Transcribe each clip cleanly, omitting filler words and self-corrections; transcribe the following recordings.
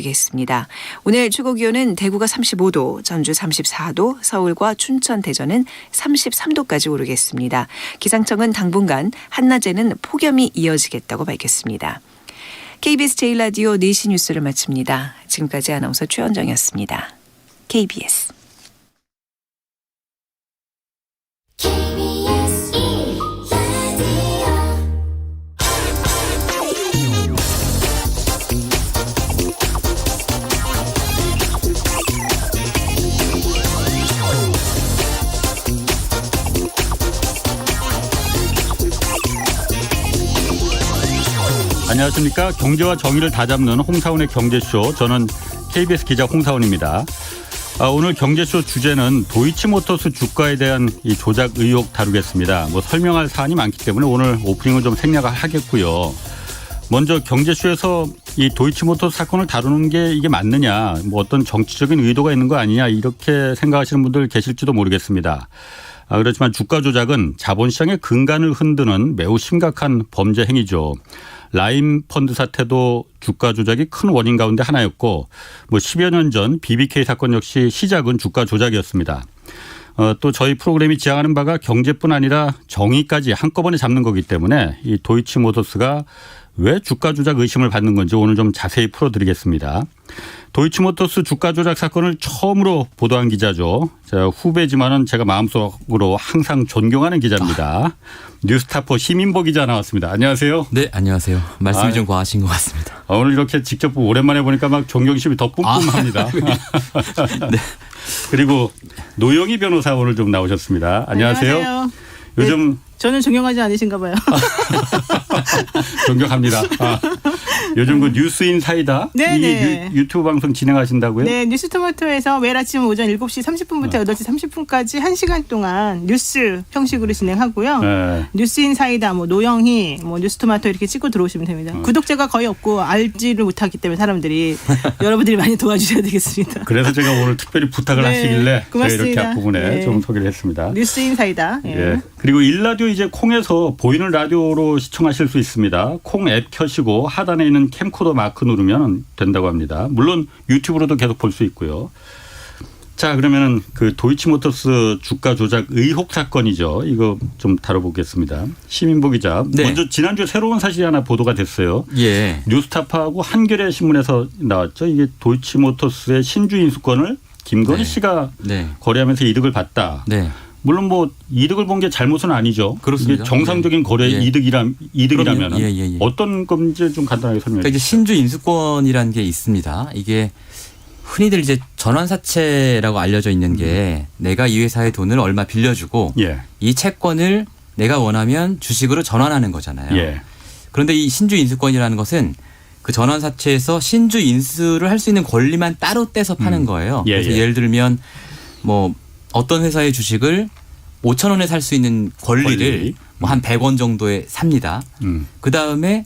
겠습니다. 오늘 최고 기온은 대구가 35도, 전주 34도, 서울과 춘천, 대전은 33도까지 오르겠습니다. 기상청은 당분간 한낮에는 폭염이 이어지겠다고 밝혔습니다. KBS 제1라디오 4시 뉴스를 마칩니다. 지금까지 아나운서 최원정이었습니다. KBS 안녕하십니까. 경제와 정의를 다잡는 홍사훈의 경제쇼. 저는 KBS 기자 홍사훈입니다. 오늘 경제쇼 주제는 도이치모터스 주가에 대한 이 조작 의혹 다루겠습니다. 설명할 사안이 많기 때문에 오늘 오프닝을 좀 생략을 하겠고요. 먼저 경제쇼에서 이 도이치모터스 사건을 다루는 게 이게 맞느냐, 어떤 정치적인 의도가 있는 거 아니냐 이렇게 생각하시는 분들 계실지도 모르겠습니다. 그렇지만 주가 조작은 자본시장의 근간을 흔드는 매우 심각한 범죄 행위죠. 라임 펀드 사태도 주가 조작이 큰 원인 가운데 하나였고 10여 년 전 BBK 사건 역시 시작은 주가 조작이었습니다. 또 저희 프로그램이 지향하는 바가 경제뿐 아니라 정의까지 한꺼번에 잡는 거기 때문에 이 도이치모터스가 왜 주가 조작 의심을 받는 건지 오늘 좀 자세히 풀어드리겠습니다. 도이치모터스 주가 조작 사건을 처음으로 보도한 기자죠. 후배지만은 제가 마음속으로 항상 존경하는 기자입니다. 뉴스타파 심인보 기자 나왔습니다. 안녕하세요. 네, 안녕하세요. 말씀이 좀 과하신 것 같습니다. 오늘 이렇게 직접 오랜만에 보니까 막 존경심이 더 뿜뿜합니다. 네. 그리고 노영희 변호사 오늘 좀 나오셨습니다. 안녕하세요. 안녕하세요. 요즘 네, 저는 존경하지 않으신가 봐요. 존경합니다. 요즘 그 뉴스인사이다. 네네. 유튜브 방송 진행하신다고요? 네, 뉴스토마토에서 매일 아침 오전 7시 30분부터 8시 30분까지 1시간 동안 뉴스 형식으로 진행하고요. 네. 뉴스인사이다, 노영희, 뉴스토마토 이렇게 찍고 들어오시면 됩니다. 구독자가 거의 없고 알지를 못하기 때문에 사람들이 여러분들이 많이 도와주셔야 되겠습니다. 그래서 제가 오늘 특별히 부탁을 네, 하시길래 고맙습니다. 이렇게 앞부분에 네. 좀 소개를 했습니다. 뉴스인사이다. 예. 예. 그리고 일라디오 이제 콩에서 보이는 라디오로 시청하실 수 있습니다. 콩 앱 켜시고 하단에 있는 캠코더 마크 누르면 된다고 합니다. 물론 유튜브로도 계속 볼 수 있고요. 자, 그러면은 그 도이치모터스 주가 조작 의혹 사건이죠. 이거 좀 다뤄보겠습니다. 심인보 기자. 네. 먼저 지난주에 새로운 사실이 하나 보도가 됐어요. 예. 뉴스타파하고 한겨레 신문에서 나왔죠. 이게 도이치모터스의 신주 인수권을 김건희 네. 씨가 네. 거래하면서 이득을 봤다. 네. 물론 이득을 본 게 잘못은 아니죠. 그렇습니다. 이게 정상적인 거래 예. 이득이라면 예. 어떤 건지 좀 간단하게 설명해 그러니까 이제 주시죠. 신주 인수권이라는 게 있습니다. 이게 흔히들 이제 전환사채라고 알려져 있는 게 내가 이 회사의 돈을 얼마 빌려주고 예. 이 채권을 내가 원하면 주식으로 전환하는 거잖아요. 예. 그런데 이 신주 인수권이라는 것은 그 전환사채에서 신주 인수를 할 수 있는 권리만 따로 떼서 파는 거예요. 예, 그래서 예. 예를 들면 어떤 회사의 주식을 5천 원에 살 수 있는 권리를 한 100원 정도에 삽니다. 그다음에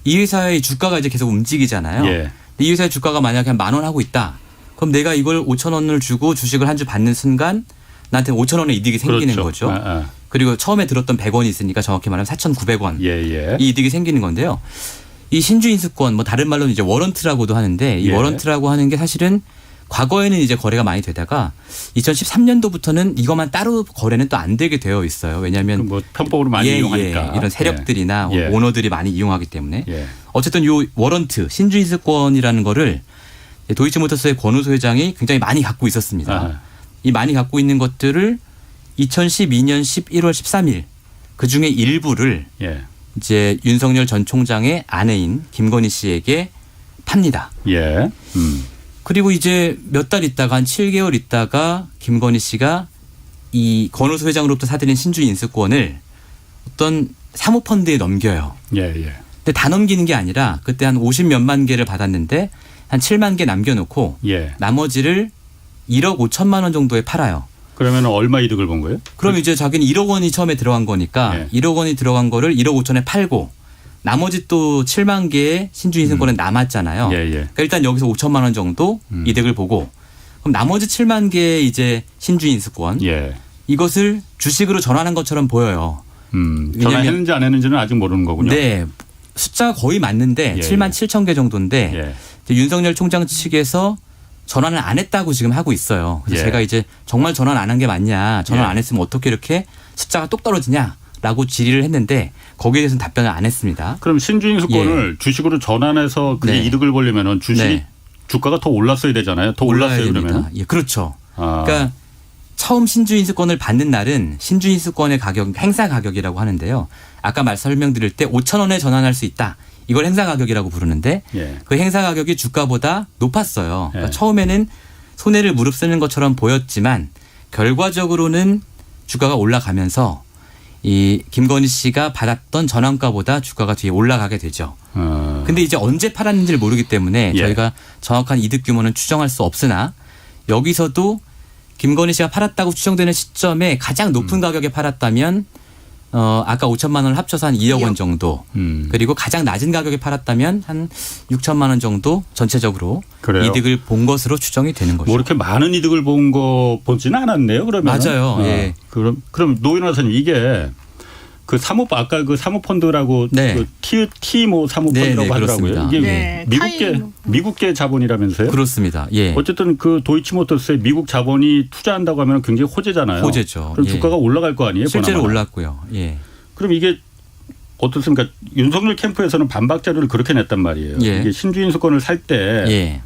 이 회사의 주가가 이제 계속 움직이잖아요. 예. 이 회사의 주가가 만약에 한 10,000원 하고 있다. 그럼 내가 이걸 5천 원을 주고 주식을 한 주 받는 순간 나한테 5천 원의 이득이 생기는 그렇죠. 거죠. 그리고 처음에 들었던 100원이 있으니까 정확히 말하면 4,900원 예. 이 이득이 생기는 건데요. 이 신주인수권 다른 말로는 이제 워런트라고도 하는데 이 예. 워런트라고 하는 게 사실은 과거에는 이제 거래가 많이 되다가 2013년도부터는 이것만 따로 거래는 또 안 되게 되어 있어요. 왜냐하면 편법으로 많이 이용하니까 이런 세력들이나 예. 오너들이 많이 이용하기 때문에 예. 어쨌든 요 워런트 신주인수권이라는 거를 도이치모터스의 권우소 회장이 굉장히 많이 갖고 있었습니다. 아하. 이 많이 갖고 있는 것들을 2012년 11월 13일 그중에 일부를 예. 이제 윤석열 전 총장의 아내인 김건희 씨에게 팝니다. 예. 그리고 이제 몇 달 있다가 한 7개월 있다가 김건희 씨가 이 권우소 회장으로부터 사들인 신주 인수권을 어떤 사모펀드에 넘겨요. 예. 근데 다 넘기는 게 아니라 그때 한 50몇만 개를 받았는데 한 7만 개 남겨놓고 예. 나머지를 1억 5천만 원 정도에 팔아요. 그러면 얼마 이득을 본 거예요? 그럼 이제 자기는 1억 원이 처음에 들어간 거니까 예. 1억 원이 들어간 거를 1억 5천에 팔고 나머지 또 7만 개의 신주인수권은 남았잖아요. 예. 그러니까 일단 여기서 5천만 원 정도 이득을 보고 그럼 나머지 7만 개의 이제 신주인수권 예. 이것을 주식으로 전환한 것처럼 보여요. 전화했는지 안 했는지는 아직 모르는 거군요. 네. 숫자가 거의 맞는데 예, 7만 예. 7천 개 정도인데 예. 이제 윤석열 총장 측에서 전환을 안 했다고 지금 하고 있어요. 그래서 예. 제가 이제 정말 전환 안 한 게 맞냐, 전환 예. 안 했으면 어떻게 이렇게 숫자가 똑 떨어지냐라고 질의를 했는데 거기에 대해서는 답변을 안 했습니다. 그럼 신주인수권을 주식으로 전환해서 그게 네. 이득을 보려면은 네. 주가가 더 올랐어야 되잖아요. 더 올랐어요 그러면. 예, 그렇죠. 아. 그러니까 처음 신주인수권을 받는 날은 신주인수권의 가격, 행사 가격이라고 하는데요. 아까 설명드릴 때 5,000원에 전환할 수 있다. 이걸 행사 가격이라고 부르는데 예. 그 행사 가격이 주가보다 높았어요. 그러니까 예. 처음에는 손해를 무릅쓰는 것처럼 보였지만 결과적으로는 주가가 올라가면서 이 김건희 씨가 받았던 전환가보다 주가가 뒤에 올라가게 되죠. 근데 이제 언제 팔았는지를 모르기 때문에 예. 저희가 정확한 이득 규모는 추정할 수 없으나 여기서도 김건희 씨가 팔았다고 추정되는 시점에 가장 높은 가격에 팔았다면 아까 5천만 원을 합쳐서 한 2억 원 정도 그리고 가장 낮은 가격에 팔았다면 한 6천만 원 정도 전체적으로 그래요? 이득을 본 것으로 추정이 되는 거죠. 뭐 이렇게 많은 이득을 본 거 보지는 않았네요. 그러면 맞아요. 예. 그럼 노인 원사님 이게 그 아까 그 사모펀드라고 네. 그 T 사모펀드라고 네, 하더라고요. 그렇습니다. 이게 네, 미국계 자본이라면서요? 그렇습니다. 예. 어쨌든 그 도이치모터스의 미국 자본이 투자한다고 하면 굉장히 호재잖아요. 호재죠. 그럼 예. 주가가 올라갈 거 아니에요? 실제로 보나마나. 올랐고요. 예. 그럼 이게 어떻습니까? 윤석열 캠프에서는 반박 자료를 그렇게 냈단 말이에요. 예. 이게 신주인수권을 살 때 예.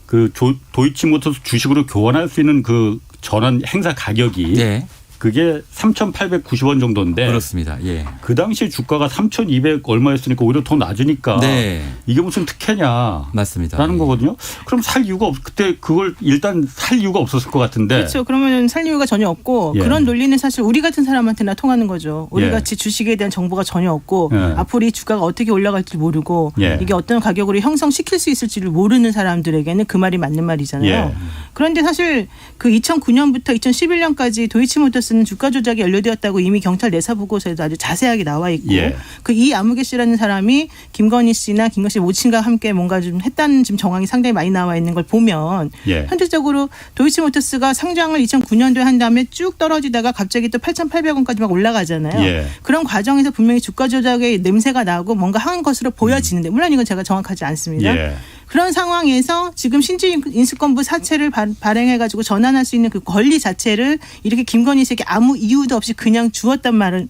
그 도이치모터스 주식으로 교환할 수 있는 그 전환 행사 가격이 예. 그게 3,890원 정도인데 그렇습니다. 예. 그 당시 주가가 3,200 얼마였으니까 오히려 더 낮으니까 네. 이게 무슨 특혜냐라는 맞습니다. 예. 거거든요. 그럼 살 이유가 그때 그걸 일단 살 이유가 없었을 것 같은데. 그렇죠. 그러면 살 이유가 전혀 없고 예. 그런 논리는 사실 우리 같은 사람한테나 통하는 거죠. 우리 예. 같이 주식에 대한 정보가 전혀 없고 예. 앞으로 이 주가가 어떻게 올라갈지 모르고 예. 이게 어떤 가격으로 형성시킬 수 있을지를 모르는 사람들에게는 그 말이 맞는 말이잖아요. 예. 그런데 사실 그 2009년부터 2011년까지 도이치모터스는 주가 조작이 연루되었다고 이미 경찰 내사 보고서에도 아주 자세하게 나와 있고 예. 그 이 아무개 씨라는 사람이 김건희 씨나 김건희 씨 모친과 함께 뭔가 좀 했다는 지금 정황이 상당히 많이 나와 있는 걸 보면 예. 현실적으로 도이치모터스가 상장을 2009년도에 한 다음에 쭉 떨어지다가 갑자기 또 8,800원까지 막 올라가잖아요. 예. 그런 과정에서 분명히 주가 조작의 냄새가 나고 뭔가 한 것으로 보여지는데 물론 이건 제가 정확하지 않습니다. 예. 그런 상황에서 지금 신주인수권부 사채를 발행해가지고 전환할 수 있는 그 권리 자체를 이렇게 김건희 씨에게 아무 이유도 없이 그냥 주었단 말은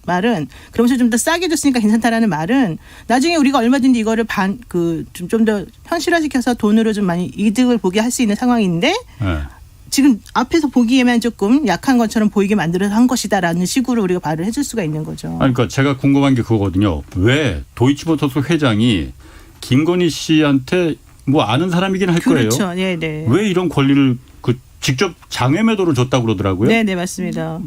그러면서 좀 더 싸게 줬으니까 괜찮다라는 말은 나중에 우리가 얼마든지 이거를 좀 더 현실화시켜서 돈으로 좀 많이 이득을 보게 할 수 있는 상황인데 예. 지금 앞에서 보기에만 조금 약한 것처럼 보이게 만들어서 한 것이다라는 식으로 우리가 말을 해줄 수가 있는 거죠. 아니, 그러니까 제가 궁금한 게 그거거든요. 왜 도이치모터스 회장이 김건희 씨한테 뭐 아는 사람이긴 할 거예요. 그렇죠. 네, 네. 왜 이런 권리를 직접 장외 매도를 줬다고 그러더라고요. 네, 네, 맞습니다.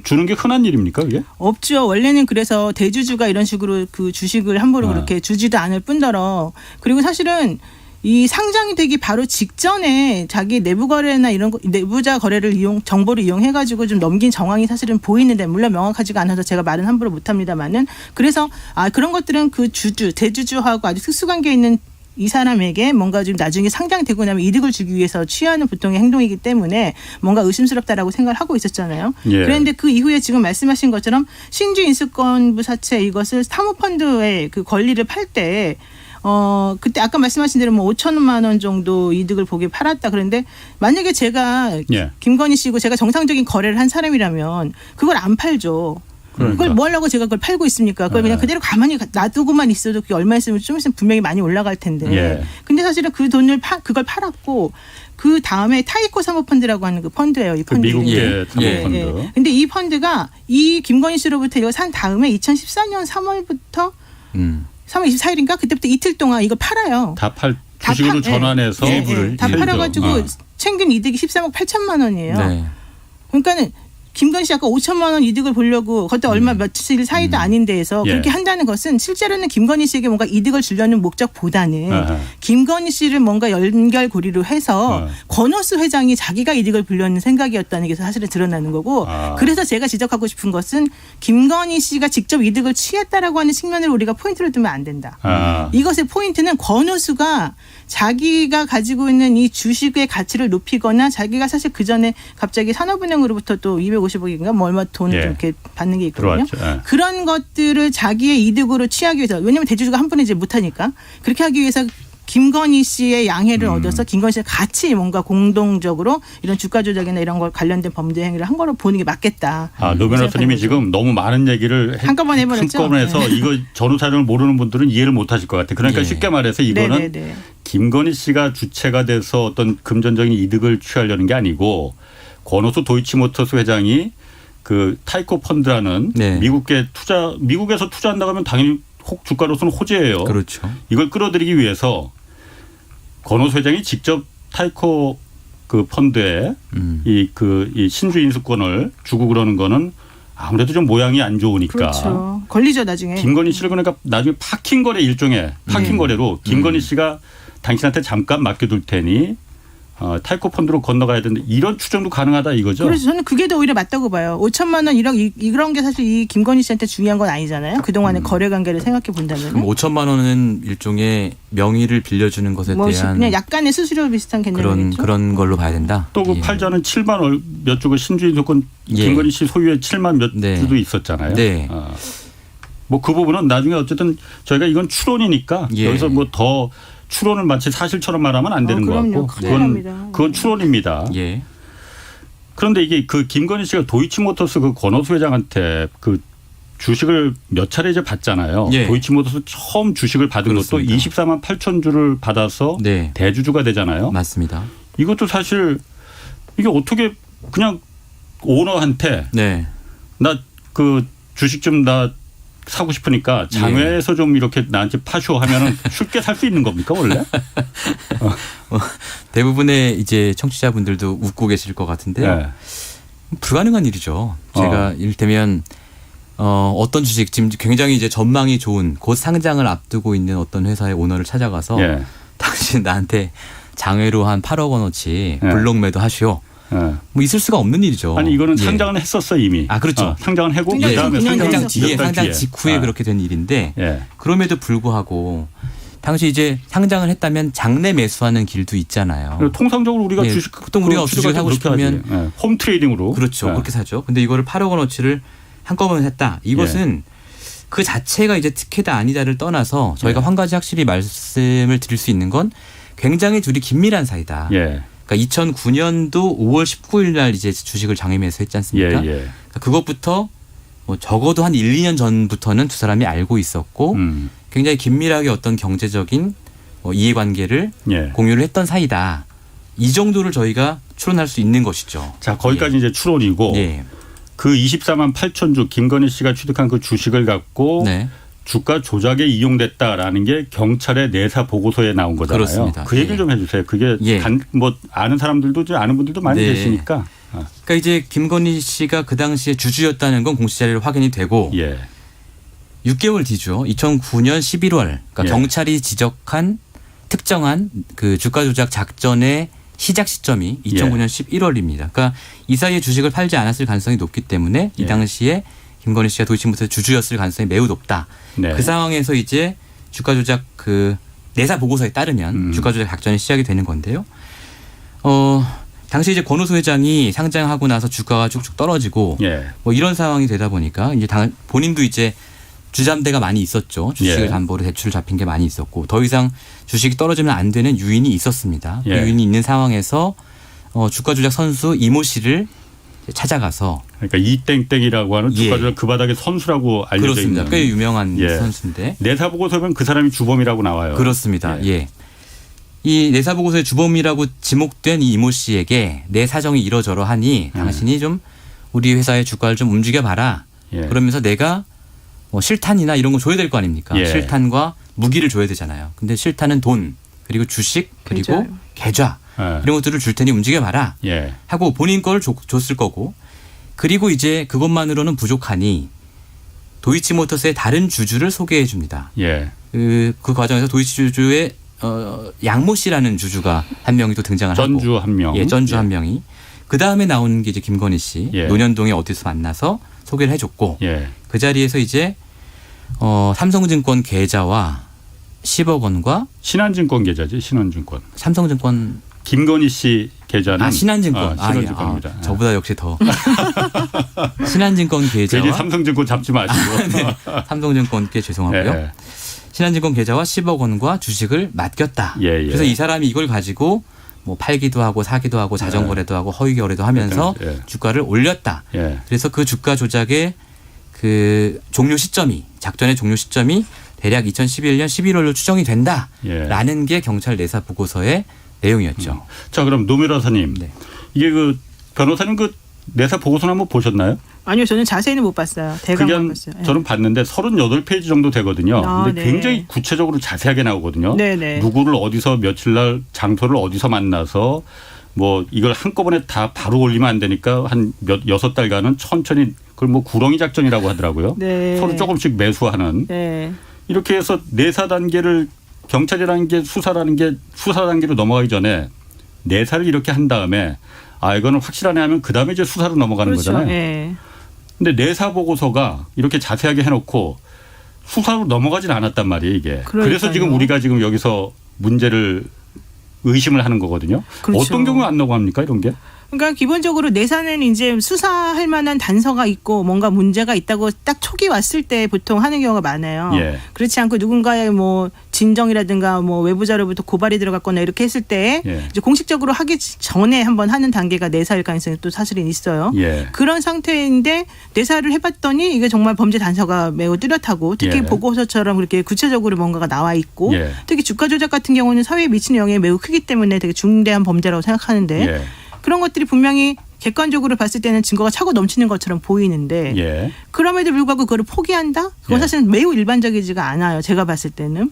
주는 게 흔한 일입니까, 이게? 없죠. 원래는 그래서 대주주가 이런 식으로 그 주식을 함부로 그렇게 주지도 않을 뿐더러 그리고 사실은 이 상장이 되기 바로 직전에 자기 내부 거래나 이런 거, 내부자 거래를 정보를 이용해가지고 좀 넘긴 정황이 사실은 보이는데 물론 명확하지가 않아서 제가 말은 함부로 못합니다만은 그래서 그런 것들은 그 대주주하고 아주 특수관계에 있는 이 사람에게 뭔가 좀 나중에 상장되고 나면 이득을 주기 위해서 취하는 보통의 행동이기 때문에 뭔가 의심스럽다라고 생각을 하고 있었잖아요. 예. 그런데 그 이후에 지금 말씀하신 것처럼 신주인수권부 사채 이것을 사모펀드의 그 권리를 팔 때 그때 아까 말씀하신 대로 뭐 5천만 원 정도 이득을 보게 팔았다. 그런데 만약에 제가 예. 김건희 씨고 제가 정상적인 거래를 한 사람이라면 그걸 안 팔죠. 그러니까. 그걸 뭐 하려고 제가 그걸 팔고 있습니까? 그걸 그냥 그대로 가만히 놔두고만 있어도 그게 얼마 있으면 좀 있으면 분명히 많이 올라갈 텐데. 예. 근데 사실은 그 돈을 그걸 팔았고 그 다음에 타이코 사모펀드라고 하는 그 펀드예요. 이 그 펀드. 미국의 예. 사모펀드. 근데 이 펀드가 이 김건희 씨로부터 이거 산 다음에 2014년 3월부터 3월 24일인가 그때부터 이틀 동안 이걸 팔아요. 주식으로 전환해서 일부를 다 팔죠. 팔아가지고 챙긴 이득이 13억 8천만 원이에요. 네. 그러니까는 김건희 씨 아까 5천만 원 이득을 보려고 그것도 얼마 며칠 사이도 아닌 데에서 예. 그렇게 한다는 것은 실제로는 김건희 씨에게 뭔가 이득을 주려는 목적보다는 아하. 김건희 씨를 뭔가 연결고리로 해서 권오수 회장이 자기가 이득을 보려는 생각이었다는 게 사실은 드러나는 거고 그래서 제가 지적하고 싶은 것은 김건희 씨가 직접 이득을 취했다라고 하는 측면을 우리가 포인트를 두면 안 된다. 이것의 포인트는 권오수가 자기가 가지고 있는 이 주식의 가치를 높이거나 자기가 사실 그 전에 갑자기 산업은행으로부터 또 250억인가 뭐 얼마 돈을 예. 이렇게 받는 게 있거든요. 들어왔죠. 예. 그런 것들을 자기의 이득으로 취하기 위해서 왜냐하면 대주주가 한 번에 이제 못하니까 그렇게 하기 위해서 김건희 씨의 양해를 얻어서 김건희 씨가 같이 뭔가 공동적으로 이런 주가 조작이나 이런 걸 관련된 범죄 행위를 한 거로 보는 게 맞겠다. 노 변호사님이 지금 너무 많은 얘기를 한꺼번에 해버렸죠. 한꺼번에 해서 네. 이거 전후 사정을 모르는 분들은 이해를 못 하실 것 같아요. 그러니까 예. 쉽게 말해서 이거는 네네네. 김건희 씨가 주체가 돼서 어떤 금전적인 이득을 취하려는 게 아니고 권오수 도이치모터스 회장이 그 타이코 펀드라는 네. 미국에서 투자한다고 하면 당연히 주가로서는 호재예요. 그렇죠. 이걸 끌어들이기 위해서 권오수 회장이 직접 타이코 그 펀드에 이 신주 인수권을 주고 그러는 거는 아무래도 좀 모양이 안 좋으니까. 그렇죠. 걸리죠 나중에. 김건희 씨를 그러니까 나중에 파킹 거래 일종의 파킹 거래로 김건희 씨가 당신한테 잠깐 맡겨둘 테니 타이코 펀드로 건너가야 된다. 이런 추정도 가능하다 이거죠. 그래서 저는 그게 더 오히려 맞다고 봐요. 5천만 원 이런 게 사실 이 김건희 씨한테 중요한 건 아니잖아요. 그동안의 거래 관계를 생각해 본다면. 그럼 5천만 원은 일종의 명의를 빌려주는 것에 뭐 대한 그냥 약간의 수수료 비슷한 개념이겠죠. 그런 걸로 봐야 된다. 또 그 예. 팔자는 7만 몇 주고 신주 인수권 예. 김건희 씨 소유의 7만 몇 네. 주도 있었잖아요. 네. 뭐 그 부분은 나중에 어쨌든 저희가 이건 추론이니까 예. 여기서 뭐 더 추론을 마치 사실처럼 말하면 안 되는 것 그럼요. 같고 큰일 납니다. 그건 추론입니다. 예. 그런데 이게 그 김건희 씨가 도이치모터스 그 권오수 회장한테 그 주식을 몇 차례 이제 받잖아요. 예. 도이치모터스 처음 주식을 받은 그렇습니다. 것도 24만 8천 주를 받아서 네. 대주주가 되잖아요. 맞습니다. 이것도 사실 이게 어떻게 그냥 오너한테 네. 나 그 주식 좀 나 사고 싶으니까 장외에서 좀 이렇게 나한테 파쇼 하면은 쉽게 살 수 있는 겁니까 원래? 대부분의 이제 청취자분들도 웃고 계실 것 같은데요. 네. 불가능한 일이죠. 제가 이를테면 어떤 주식 지금 굉장히 이제 전망이 좋은 곧 상장을 앞두고 있는 어떤 회사의 오너를 찾아가서 예. 당신 나한테 장외로 한 8억 원어치 예. 블록 매도 하시오. 예. 뭐 있을 수가 없는 일이죠. 아니 이거는 예. 상장은 했었어 이미. 아, 그렇죠. 상장은 하고 예. 그다음에 그냥 상장 몇 뒤에 달 상장 뒤에. 직후에 그렇게 된 일인데 예. 그럼에도 불구하고 당시 이제 상장을 했다면 장내 매수하는 길도 있잖아요. 그리고 통상적으로 우리가 예, 주식 보통 우리가 주식을 하고 싶으면 홈 트레이딩으로 그렇죠. 예. 그렇게 사죠. 근데 이거를 8억 원어치를 한꺼번에 했다. 이것은 그 자체가 이제 특혜다 아니다를 떠나서 저희가 한 가지 확실히 말씀을 드릴 수 있는 건 굉장히 둘이 긴밀한 사이다. 예. 그러니까 2009년도 5월 19일 날 이제 주식을 장외 매수했지 않습니까? 예. 그러니까 그것부터 뭐 적어도 한 1, 2년 전부터는 두 사람이 알고 있었고 굉장히 긴밀하게 어떤 경제적인 이해관계를 예. 공유를 했던 사이다. 이 정도를 저희가 추론할 수 있는 것이죠. 자 거기까지 이제 추론이고 예. 그 24만 8천 주 김건희 씨가 취득한 그 주식을 갖고 네. 주가 조작에 이용됐다라는 게 경찰의 내사 보고서에 나온 거잖아요. 그렇습니다. 그 얘기를 예. 좀 해주세요. 그게 예. 뭐 아는 사람들도 아는 분들도 많이 네. 계시니까. 그러니까 이제 김건희 씨가 그 당시에 주주였다는 건 공시 자료로 확인이 되고 예. 6개월 뒤죠. 2009년 11월. 그러니까 예. 경찰이 지적한 특정한 그 주가 조작 작전의 시작 시점이 2009년 11월입니다. 그러니까 이 사이에 주식을 팔지 않았을 가능성이 높기 때문에 이 예. 당시에 김건희 씨가 도이치모터스 주주였을 가능성이 매우 높다. 네. 그 상황에서 이제 주가 조작 그 내사 보고서에 따르면 주가 조작 작전이 시작이 되는 건데요. 당시 이제 권오수 회장이 상장하고 나서 주가가 쭉쭉 떨어지고 예. 뭐 이런 상황이 되다 보니까 이제 본인도 이제 주담대가 많이 있었죠. 주식을 예. 담보로 대출 잡힌 게 많이 있었고 더 이상 주식이 떨어지면 안 되는 유인이 있었습니다. 예. 그 유인이 있는 상황에서 주가 조작 선수 이모 씨를 찾아가서 그러니까 이땡땡이라고 하는 주가 조작 그 바닥의 선수라고 알려져 그렇습니다. 있는. 꽤 유명한 예. 선수인데 내사 보고서면 그 사람이 주범이라고 나와요. 그렇습니다. 예. 예. 이 내사 보고서의 주범이라고 지목된 이 이모 씨에게 내 사정이 이러저러하니 당신이 좀 우리 회사의 주가를 좀 움직여봐라. 예. 그러면서 내가 뭐 실탄이나 이런 거 줘야 될 거 아닙니까? 예. 실탄과 무기를 줘야 되잖아요. 근데 실탄은 돈 그리고 주식 그리고 계좌. 계좌 예. 이런 것들을 줄 테니 움직여봐라 예. 하고 본인 거를 줬을 거고 그리고 이제 그것만으로는 부족하니 도이치모터스의 다른 주주를 소개해 줍니다. 예. 그 과정에서 도이치주주의 양모 씨라는 주주가 한 명이 또 등장을 하고 전주 한 명. 예, 전주 한 명이 그 다음에 나오는 게 이제 김건희 씨 예. 논현동에 어디서 만나서 소개를 해줬고 예. 그 자리에서 이제 삼성증권 계좌와 10억 원과 신한증권 계좌지 신한증권. 삼성증권 김건희 씨 계좌는 신한증권 신한증권입니다. 예. 저보다 역시 더 신한증권 괜히 계좌와 삼성증권 잡지 마시고. 삼성증권께 죄송하고요. 예. 신한증권 계좌와 10억 원과 주식을 맡겼다. 예, 예. 그래서 이 사람이 이걸 가지고 뭐 팔기도 하고 사기도 하고 자전 거래도 하고 허위 거래도 하면서 예. 주가를 올렸다. 예. 그래서 그 주가 조작의 그 종료 시점이 작전의 종료 시점이 대략 2011년 11월로 추정이 된다라는 예. 게 경찰 내사 보고서의 내용이었죠. 자, 그럼 노 변호사님. 네. 이게 그 변호사님 그 내사 보고서는 한번 보셨나요? 아니요, 저는 자세히는 못 봤어요. 대강만 봤어요. 예. 저는 봤는데 38페이지 정도 되거든요. 아, 근데 네. 굉장히 구체적으로 자세하게 나오거든요. 네네. 누구를 어디서 며칠 날 장소를 어디서 만나서 뭐 이걸 한꺼번에 다 바로 올리면 안 되니까 한 6달간은 천천히 그걸 뭐 구렁이 작전이라고 하더라고요. 네. 서로 조금씩 매수하는. 네. 이렇게 해서 내사 단계를 경찰이라는 게 수사라는 게 수사 단계로 넘어가기 전에 내사를 이렇게 한 다음에 아 이거는 확실하네 하면 그다음에 이제 수사로 넘어가는 그렇죠. 거잖아요. 예. 근데 내사 보고서가 이렇게 자세하게 해놓고 수사로 넘어가진 않았단 말이에요, 이게. 그러니까요. 그래서 지금 우리가 지금 여기서 문제를 의심을 하는 거거든요. 그렇죠. 어떤 경우에 안 넘어갑니까, 이런 게? 그러니까 기본적으로 내사는 이제 수사할 만한 단서가 있고 뭔가 문제가 있다고 딱 촉이 왔을 때 보통 하는 경우가 많아요. 예. 그렇지 않고 누군가의 뭐 진정이라든가 뭐 외부자로부터 고발이 들어갔거나 이렇게 했을 때 예. 이제 공식적으로 하기 전에 한번 하는 단계가 내사일 가능성이 또 사실은 있어요. 예. 그런 상태인데 내사를 해봤더니 이게 정말 범죄 단서가 매우 뚜렷하고 특히 예. 보고서처럼 그렇게 구체적으로 뭔가가 나와 있고 예. 특히 주가 조작 같은 경우는 사회에 미치는 영향이 매우 크기 때문에 되게 중대한 범죄라고 생각하는데 예. 그런 것들이 분명히 객관적으로 봤을 때는 증거가 차고 넘치는 것처럼 보이는데 예. 그럼에도 불구하고 그걸 포기한다? 그건 예. 사실은 매우 일반적이지가 않아요. 제가 봤을 때는.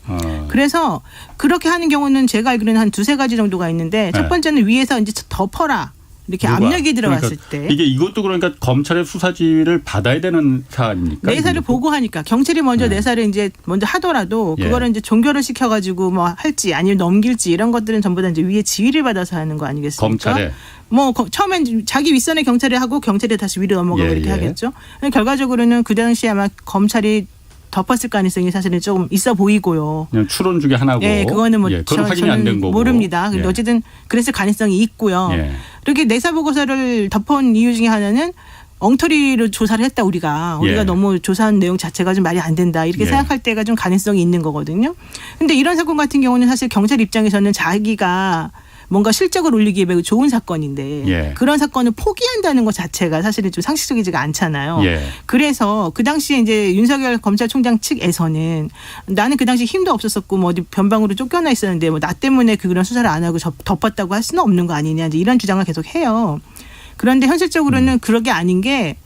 그래서 그렇게 하는 경우는 제가 알기로는 한 두세 가지 정도가 있는데 첫 네. 번째는 위에서 이제 덮어라. 이렇게 누가? 압력이 들어갔을 그러니까 때. 이게 이것도 그러니까 검찰의 수사 지휘를 받아야 되는 사안입니까? 내사를 이게? 보고하니까 경찰이 먼저 내사를 이제 먼저 하더라도 예. 그거를 이제 종결을 시켜가지고 뭐 할지 아니면 넘길지 이런 것들은 전부 다 이제 위에 지휘를 받아서 하는 거 아니겠습니까? 검찰에. 뭐 처음엔 자기 윗선에 경찰이 하고 경찰이 다시 위로 넘어가고 예, 이렇게 예. 하겠죠. 결과적으로는 그 당시에 아마 검찰이 덮었을 가능성이 사실은 조금 있어 보이고요. 그냥 추론 중에 하나고. 네, 그거는 뭐 그건 확인이 안 된 거고. 모릅니다. 근데 예. 어쨌든 그랬을 가능성이 있고요. 예. 이렇게 내사 보고서를 덮은 이유 중에 하나는 엉터리로 조사를 했다 우리가 예. 너무 조사한 내용 자체가 좀 말이 안 된다 이렇게 예. 생각할 때가 좀 가능성이 있는 거거든요. 근데 이런 사건 같은 경우는 사실 경찰 입장에서는 자기가 뭔가 실적을 올리기에 매우 좋은 사건인데 예. 그런 사건을 포기한다는 것 자체가 사실은 좀 상식적이지가 않잖아요. 예. 그래서 그 당시에 이제 윤석열 검찰총장 측에서는 나는 그 당시 힘도 없었었고 뭐 어디 변방으로 쫓겨나 있었는데 뭐 나 때문에 그런 수사를 안 하고 덮었다고 할 수는 없는 거 아니냐 이제 이런 주장을 계속 해요. 그런데 현실적으로는 그런 게 아닌 게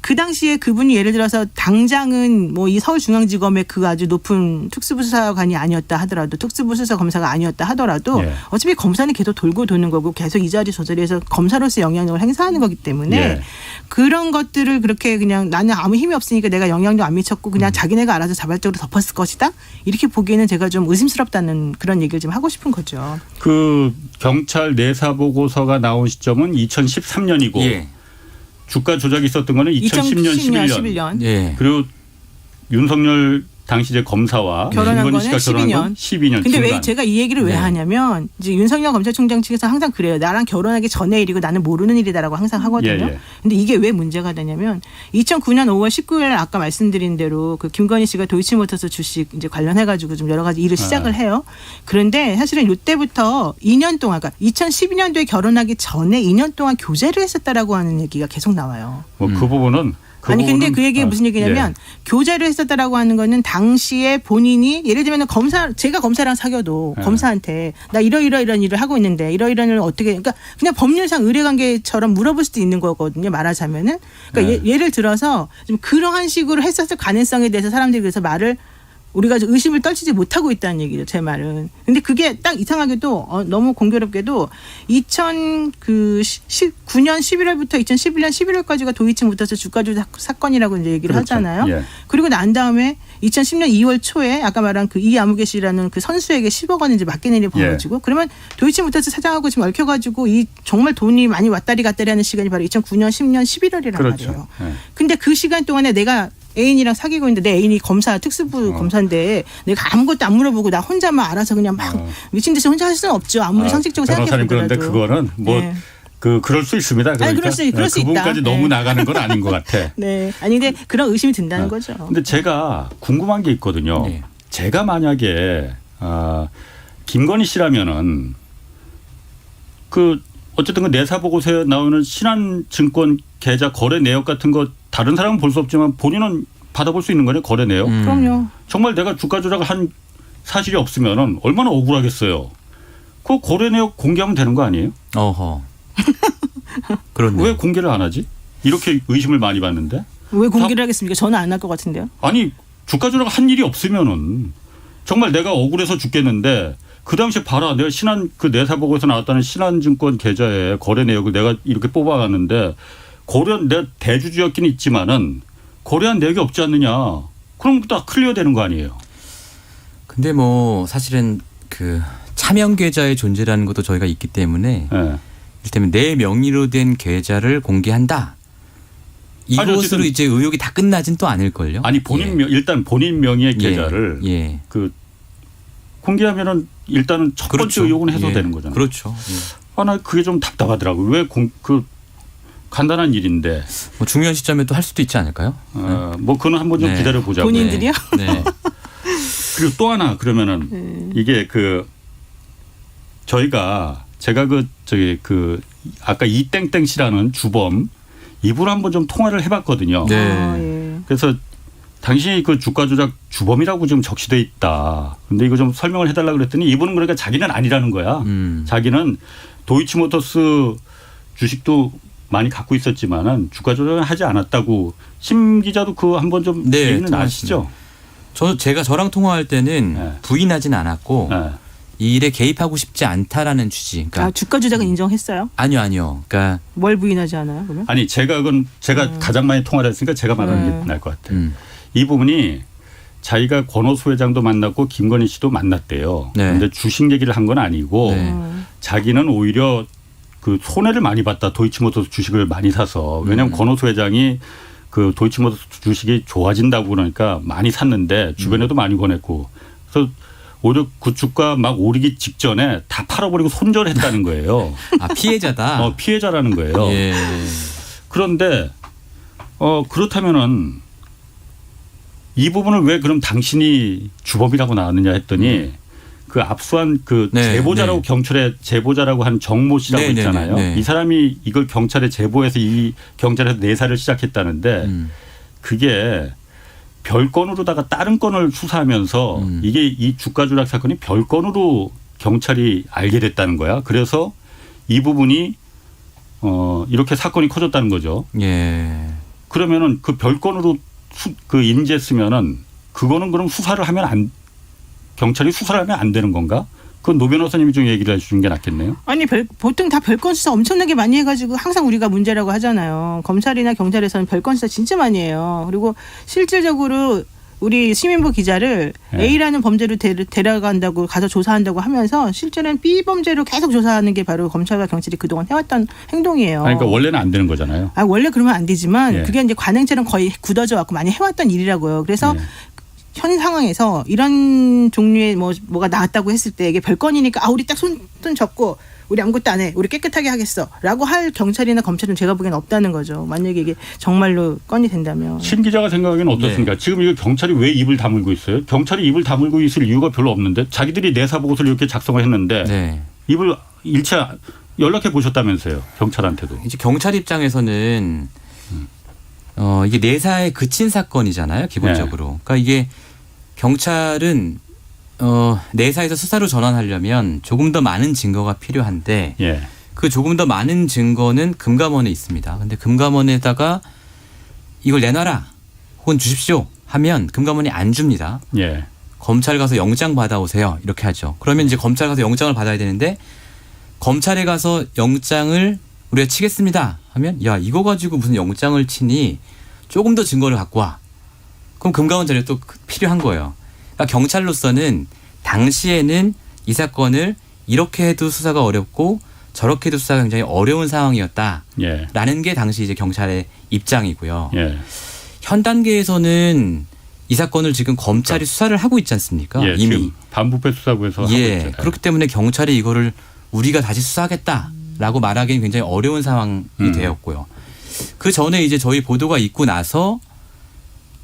그 당시에 그분이 예를 들어서 당장은 뭐 이 서울중앙지검의 그 아주 높은 특수부수사관이 아니었다 하더라도 특수부수사 검사가 아니었다 하더라도 예. 어차피 검사는 계속 돌고 도는 거고 계속 이 자리 저 자리에서 검사로서 영향력을 행사하는 거기 때문에 예. 그런 것들을 그렇게 그냥 나는 아무 힘이 없으니까 내가 영향도 안 미쳤고 그냥 자기네가 알아서 자발적으로 덮었을 것이다 이렇게 보기에는 제가 좀 의심스럽다는 그런 얘기를 좀 하고 싶은 거죠. 그 경찰 내사 보고서가 나온 시점은 2013년이고 예. 주가 조작이 있었던 거는 2010년, 11년. 예. 그리고 윤석열 당시 이제 검사와 결혼한 김건희 거는 씨가 결혼한 건 12년. 근데 왜 중간. 제가 이 얘기를 왜 네. 하냐면 이제 윤석열 검찰총장 측에서 항상 그래요. 나랑 결혼하기 전의 일이고 나는 모르는 일이다라고 항상 하거든요. 예, 예. 근데 이게 왜 문제가 되냐면 2009년 5월 19일 아까 말씀드린 대로 그 김건희 씨가 도이치모터스 주식 이제 관련해 가지고 좀 여러 가지 일을 시작을 해요. 그런데 사실은 이때부터 2년 동안 그러니까 2012년도에 결혼하기 전에 2년 동안 교제를 했었다라고 하는 얘기가 계속 나와요. 뭐 그 부분은 아니 근데 그 얘기가 무슨 얘기냐면 교제를 했었다라고 하는 거는 당시에 본인이 예를 들면 제가 검사랑 사귀어도 네. 검사한테 나 이러이러이런 일을 하고 있는데 이러이러한 일을 어떻게 그러니까 그냥 법률상 의뢰관계처럼 물어볼 수도 있는 거거든요. 말하자면은 그러니까 예를 들어서 좀 그러한 식으로 했었을 가능성에 대해서 사람들이 그래서 말을 우리가 의심을 떨치지 못하고 있다는 얘기죠. 제 말은. 근데 그게 딱 이상하게도 너무 공교롭게도 2009년 11월부터 2011년 11월까지가 도이치모터스 주가 조작 사건이라고 이제 얘기를 그렇죠. 하잖아요. 예. 그리고 난 다음에 2010년 2월 초에 아까 말한 그 이아무개 씨라는 그 선수에게 10억 원을 이제 맡기는 일이 벌어지고 그러면 도이치모터스 사장하고 지금 얽혀가지고 이 정말 돈이 많이 왔다리 갔다리 하는 시간이 바로 2009년 10년 11월이란 그렇죠. 말이에요. 예. 근데 그 시간 동안에 내가 애인이랑 사귀고 있는데 내 애인이 특수부 검사인데 내가 아무것도 안 물어보고 나 혼자만 알아서 그냥 막 미친 듯이 혼자 할 수는 없죠. 아무리 상식적으로 변호사님 생각해 그런데 보더라도. 그거는 뭐 네. 그럴 수 있습니다. 그러니까 그럴 수 있다. 그분까지 너무 네. 나가는 건 아닌 것 같아. 네. 아니 근데 그런 의심이 든다는 거죠. 근데 제가 궁금한 게 있거든요. 네. 제가 만약에 김건희 씨라면은 그 어쨌든 그 내사 보고서에 나오는 신한증권 계좌 거래 내역 같은 거 다른 사람은 볼 수 없지만 본인은 받아볼 수 있는 거네, 거래 내역. 그럼요. 정말 내가 주가 조작을 한 사실이 없으면은 얼마나 억울하겠어요. 그 거래 내역 공개하면 되는 거 아니에요? 어허. 그렇네. 왜 공개를 안 하지? 이렇게 의심을 많이 받는데. 왜 공개를 하겠습니까? 저는 안 할 것 같은데요. 아니 주가 조작 한 일이 없으면은 정말 내가 억울해서 죽겠는데 그 당시에 봐라, 내가 그 내사보고에서 나왔다는 신한증권 계좌에 거래 내역을 내가 이렇게 뽑아갔는데 내가 대주주였긴 있지만은 거래한 내역이 없지 않느냐. 그럼 다 클리어 되는 거 아니에요? 근데 뭐 사실은 그 차명 계좌의 존재라는 것도 저희가 있기 때문에 네. 이를테면 내 명의로 된 계좌를 공개한다. 이것으로 이제 의혹이 다 끝나진 또 않을걸요. 아니 일단 본인 명의의 계좌를 예. 그 공개하면은 일단은 첫 번째 그렇죠. 의혹은 해소되는 거잖아요. 그렇죠. 나 그게 좀 답답하더라고요. 왜 그 간단한 일인데. 뭐 중요한 시점에 또 할 수도 있지 않을까요? 뭐 그건 한번 좀 네. 기다려 보자고. 본인들이요? 네. 그리고 또 하나 그러면은 이게 제가 아까 이땡땡 씨라는 주범 이분 한번 좀 통화를 해봤거든요. 네. 예. 그래서 당신이 그 주가 조작 주범이라고 지금 적시돼 있다. 근데 이거 좀 설명을 해달라고 그랬더니 이분은 그러니까 자기는 아니라는 거야. 자기는 도이치모터스 주식도 많이 갖고 있었지만은 주가 조작은 하지 않았다고. 심 기자도 그 한번 좀 네, 얘기는 아시죠? 제가 저랑 통화할 때는 네. 부인하진 않았고 네. 이 일에 개입하고 싶지 않다라는 취지. 그러니까 주가 조작은 인정했어요? 아니요. 그러니까 뭘 부인하지 않아요? 그러면? 아니 제가 가장 많이 통화를 했으니까 제가 말하는 게 나을 것 같아요. 이 부분이 자기가 권오수 회장도 만났고 김건희 씨도 만났대요. 네. 그런데 주식 얘기를 한 건 아니고 네. 자기는 오히려 그 손해를 많이 봤다. 도이치모터스 주식을 많이 사서. 왜냐하면 권오수 회장이 그 도이치모터스 주식이 좋아진다고 그러니까 많이 샀는데 주변에도 많이 권했고. 그래서 오히려 그 주가 막 오르기 직전에 다 팔아버리고 손절했다는 거예요. 피해자다. 피해자라는 거예요. 예. 그런데 그렇다면은 이 부분을 왜 그럼 당신이 주범이라고 나왔느냐 했더니 그 압수한 그 네, 제보자라고 네. 경찰에 제보자라고 한 정모 씨라고 네, 있잖아요. 네, 네. 이 사람이 이걸 경찰에 제보해서 이 경찰에서 내사를 시작했다는데 그게 별건으로다가 다른 건을 수사하면서 이게 이 주가 조작 사건이 별건으로 경찰이 알게 됐다는 거야. 그래서 이 부분이 이렇게 사건이 커졌다는 거죠. 예. 그러면은 그 별건으로 인지했으면은 그거는 그럼 경찰이 수사를 하면 안 되는 건가? 그건 노 변호사님이 좀 얘기를 해주는 게 낫겠네요. 아니 보통 다 별건 수사 엄청나게 많이 해가지고 항상 우리가 문제라고 하잖아요. 검찰이나 경찰에서는 별건 수사 진짜 많이 해요. 그리고 실질적으로 우리 시민보 기자를 네. A라는 범죄로 데려간다고 가서 조사한다고 하면서 실제는 B 범죄로 계속 조사하는 게 바로 검찰과 경찰이 그동안 해왔던 행동이에요. 그러니까 원래는 안 되는 거잖아요. 원래 그러면 안 되지만 예. 그게 이제 관행처럼 거의 굳어져 왔고 많이 해왔던 일이라고요. 그래서 네. 현 상황에서 이런 종류의 뭐가 나왔다고 했을 때 이게 별건이니까 우리 딱 손 접고 우리 아무것도 안 해. 우리 깨끗하게 하겠어. 라고 할 경찰이나 검찰은 제가 보기엔 없다는 거죠. 만약에 이게 정말로 건이 된다면. 신 기자가 생각하기엔 어떻습니까? 네. 지금 이거 경찰이 왜 입을 다물고 있어요? 경찰이 입을 다물고 있을 이유가 별로 없는데 자기들이 내사 보고서를 이렇게 작성을 했는데 네. 입을 연락해 보셨다면서요? 경찰한테도. 이제 경찰 입장에서는 이게 내사에 그친 사건이잖아요, 기본적으로. 그러니까 이게 경찰은 내사에서 수사로 전환하려면 조금 더 많은 증거가 필요한데 예. 그 조금 더 많은 증거는 금감원에 있습니다. 근데 금감원에다가 이걸 내놔라 혹은 주십시오 하면 금감원이 안 줍니다. 예. 검찰 가서 영장 받아오세요. 이렇게 하죠. 그러면 이제 검찰 가서 영장을 받아야 되는데 검찰에 가서 영장을 우리가 치겠습니다 하면 야 이거 가지고 무슨 영장을 치니 조금 더 증거를 갖고 와. 그럼 금감원 자료 또 필요한 거예요. 그러니까 경찰로서는 당시에는 이 사건을 이렇게 해도 수사가 어렵고 저렇게 해도 수사가 굉장히 어려운 상황이었다라는 예. 게 당시 이제 경찰의 입장이고요. 예. 현 단계에서는 이 사건을 지금 검찰이 수사를 하고 있지 않습니까? 예. 이미. 지금 반부패 수사부에서 하고 있잖아요. 그렇기 때문에 경찰이 이거를 우리가 다시 수사하겠다라고 말하기는 굉장히 어려운 상황이 되었고요. 그 전에 이제 저희 보도가 있고 나서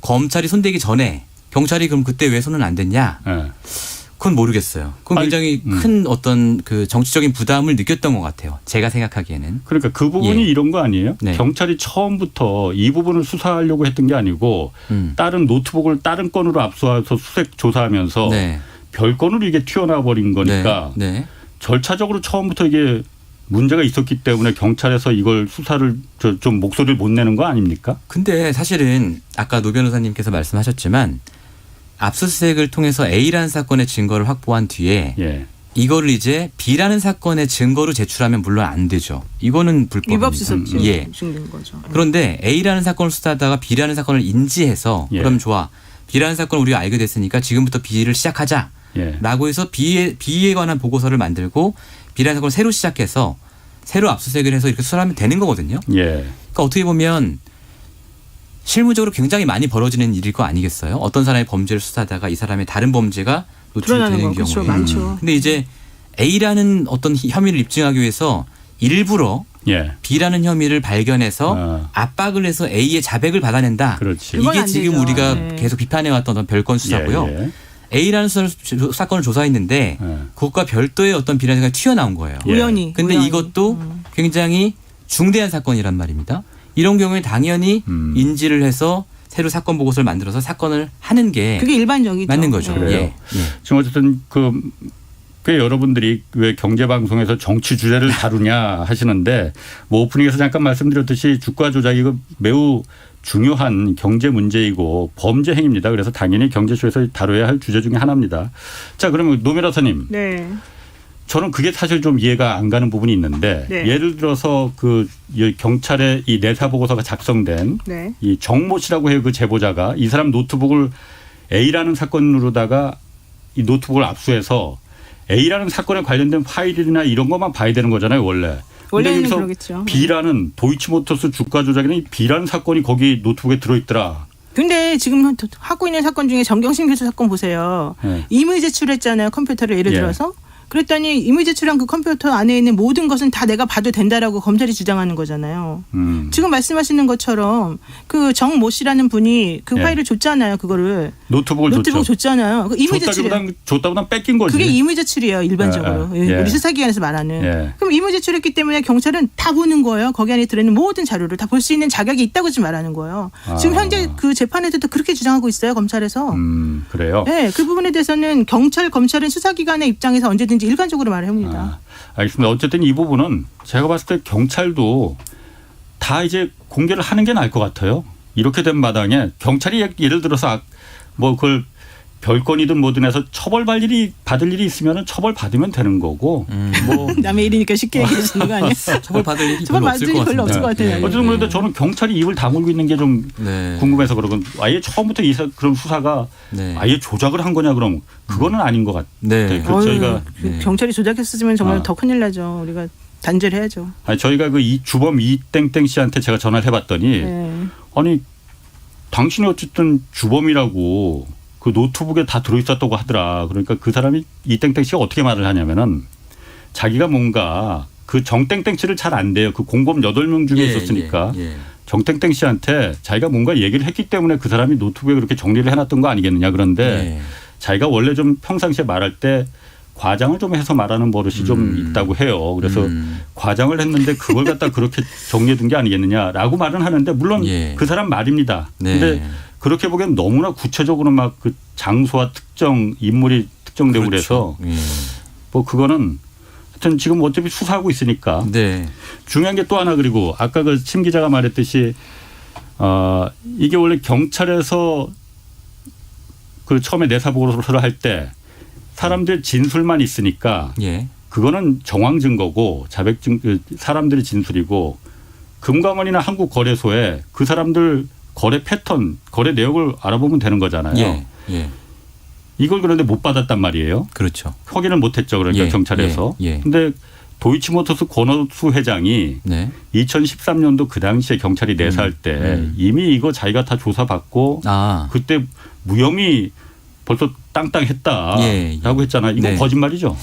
검찰이 손대기 전에 경찰이 그럼 그때 왜 손은 안 댔냐? 예. 그건 모르겠어요. 그건 굉장히 큰 어떤 그 정치적인 부담을 느꼈던 것 같아요. 제가 생각하기에는. 그러니까 그 부분이 예. 이런 거 아니에요? 네. 경찰이 처음부터 이 부분을 수사하려고 했던 게 아니고 다른 노트북을 다른 건으로 압수해서 수색 조사하면서 네. 별건으로 이게 튀어나와 버린 거니까 네. 절차적으로 처음부터 이게 문제가 있었기 때문에 경찰에서 이걸 수사를 좀 목소리를 못 내는 거 아닙니까? 근데 사실은 아까 노 변호사님께서 말씀하셨지만 압수수색을 통해서 A라는 사건의 증거를 확보한 뒤에 예. 이거를 이제 B라는 사건의 증거로 제출하면 물론 안 되죠. 이거는 불법입니다. 위법수습죄 예. 증거인 거죠. 그런데 A라는 사건을 수사하다가 B라는 사건을 인지해서 예. 그럼 좋아. B라는 사건을 우리가 알게 됐으니까 지금부터 B를 시작하자. 예. 라고 해서 B에 관한 보고서를 만들고 B라는 사건을 새로 시작해서 새로 압수수색을 해서 이렇게 수사하면 되는 거거든요. 예. 그러니까 어떻게 보면 실무적으로 굉장히 많이 벌어지는 일일 거 아니겠어요? 어떤 사람의 범죄를 수사하다가 이 사람의 다른 범죄가 드러나는 노출되는 거 그렇죠. 경우에. 많죠. 근데 이제 A라는 어떤 혐의를 입증하기 위해서 일부러 예. B라는 혐의를 발견해서 압박을 해서 A의 자백을 받아낸다. 그렇지. 그건 이게 안 지금 되죠. 우리가 네. 계속 비판해왔던 어떤 별건 수사고요. 예. 예. A라는 사건을 조사했는데 예. 그것과 별도의 어떤 B라는 사건이 튀어나온 거예요. 예. 우연히. 근데 우연히. 이것도 굉장히 중대한 사건이란 말입니다. 이런 경우에 당연히 인지를 해서 새로 사건 보고서를 만들어서 사건을 하는 게 그게 일반적이죠. 맞는 거죠. 네. 그래요? 예. 지금 어쨌든 꽤 여러분들이 왜 경제방송에서 정치 주제를 다루냐 하시는데 뭐 오프닝에서 잠깐 말씀드렸듯이 주가 조작 이거 매우 중요한 경제 문제이고 범죄 행위입니다. 그래서 당연히 경제쇼에서 다뤄야 할 주제 중에 하나입니다. 자, 그러면 노 변호사님. 네. 저는 그게 사실 좀 이해가 안 가는 부분이 있는데 네. 예를 들어서 이 경찰의 이 내사 보고서가 작성된 네. 이 정모 씨라고 해요. 그 제보자가 이 사람 노트북을 A라는 사건으로다가 이 노트북을 압수해서 A라는 사건에 관련된 파일이나 이런 것만 봐야 되는 거잖아요, 원래. 근데 원래는 여기서 그러겠죠. B라는 도이치모터스 주가 조작에는 이 B라는 사건이 거기 노트북에 들어있더라. 근데 지금 하고 있는 사건 중에 정경심 교수 사건 보세요. 네. 임의 제출했잖아요. 컴퓨터를 예를 예. 들어서. 그랬더니 임의 제출한 그 컴퓨터 안에 있는 모든 것은 다 내가 봐도 된다라고 검찰이 주장하는 거잖아요. 지금 말씀하시는 것처럼 그 정모 씨라는 분이 그 예. 파일을 줬잖아요. 그거를. 노트북을 노트북 줬죠. 줬잖아요. 그 임의 제출이에요. 줬다보단 뺏긴 거지. 그게 임의 제출이에요. 일반적으로. 예, 예. 우리 수사기관에서 말하는. 예. 그럼 임의 제출했기 때문에 경찰은 다 보는 거예요. 거기 안에 들어있는 모든 자료를 다 볼 수 있는 자격이 있다고 지금 말하는 거예요. 지금 현재 그 재판에서도 그렇게 주장하고 있어요. 검찰에서. 그래요? 네, 그 부분에 대해서는 검찰은 수사기관의 입장에서 언제든지 일관적으로 말을 합니다. 알겠습니다. 어쨌든 이 부분은 제가 봤을 때 경찰도 다 이제 공개를 하는 게 나을 것 같아요. 이렇게 된 마당에 경찰이 예를 들어서 뭐 그걸 별건이든 뭐든 해서 받을 일이 있으면 처벌 받으면 되는 거고 뭐 남의 일이니까 쉽게 얘기해 주는 거 아니에요? 처벌 받을 일이 처벌 별로 받을 없을 일이 것 별로 같습니다. 없을 것 같아요. 어쨌든 그런데 저는 경찰이 입을 다물고 있는 게 좀 네. 궁금해서 그러건 아예 처음부터 그런 수사가 네. 아예 조작을 한 거냐 그럼 그거는 아닌 것 같아요. 네. 그 저희가 네. 경찰이 조작했으면 정말 더 큰일 나죠. 우리가 단죄를 해야죠. 저희가 그 주범 이땡땡 씨한테 제가 전화를 해봤더니 네. 아니 당신이 어쨌든 주범이라고 그 노트북에 다 들어있었다고 하더라. 그러니까 그 사람이 이땡땡 씨가 어떻게 말을 하냐면은 자기가 뭔가 그 정땡땡 씨를 잘 안 돼요. 그 공범 8명 중에 있었으니까 예. 정땡땡 씨한테 자기가 뭔가 얘기를 했기 때문에 그 사람이 노트북에 그렇게 정리를 해놨던 거 아니겠느냐. 그런데 자기가 원래 좀 평상시에 말할 때 과장을 좀 해서 말하는 버릇이 좀 있다고 해요. 그래서 과장을 했는데 그걸 갖다 그렇게 정리해둔 게 아니겠느냐라고 말은 하는데 물론 그 사람 말입니다. 그런데 네. 그렇게 보기엔 너무나 구체적으로 막 그 장소와 특정 인물이 특정되고 그렇죠. 그래서 뭐 그거는 하여튼 지금 어차피 수사하고 있으니까 네. 중요한 게 또 하나 그리고 아까 그 심 기자가 말했듯이 이게 원래 경찰에서 그 처음에 내사 보고서를 할 때 사람들 진술만 있으니까 예. 그거는 정황 증거고 자백증 사람들의 진술이고 금감원이나 한국거래소에 그 사람들 거래 패턴, 거래 내역을 알아보면 되는 거잖아요. 예. 예. 이걸 그런데 못 받았단 말이에요. 그렇죠. 확인을 못 했죠. 그러니까 예. 경찰에서. 예. 근데 도이치모터스 권오수 회장이 네. 2013년도 그 당시에 경찰이 내사할 때 이미 이거 자기가 다 조사받고 그때 무혐의 벌써 땅땅했다라고 예. 했잖아요. 이거 네. 거짓말이죠.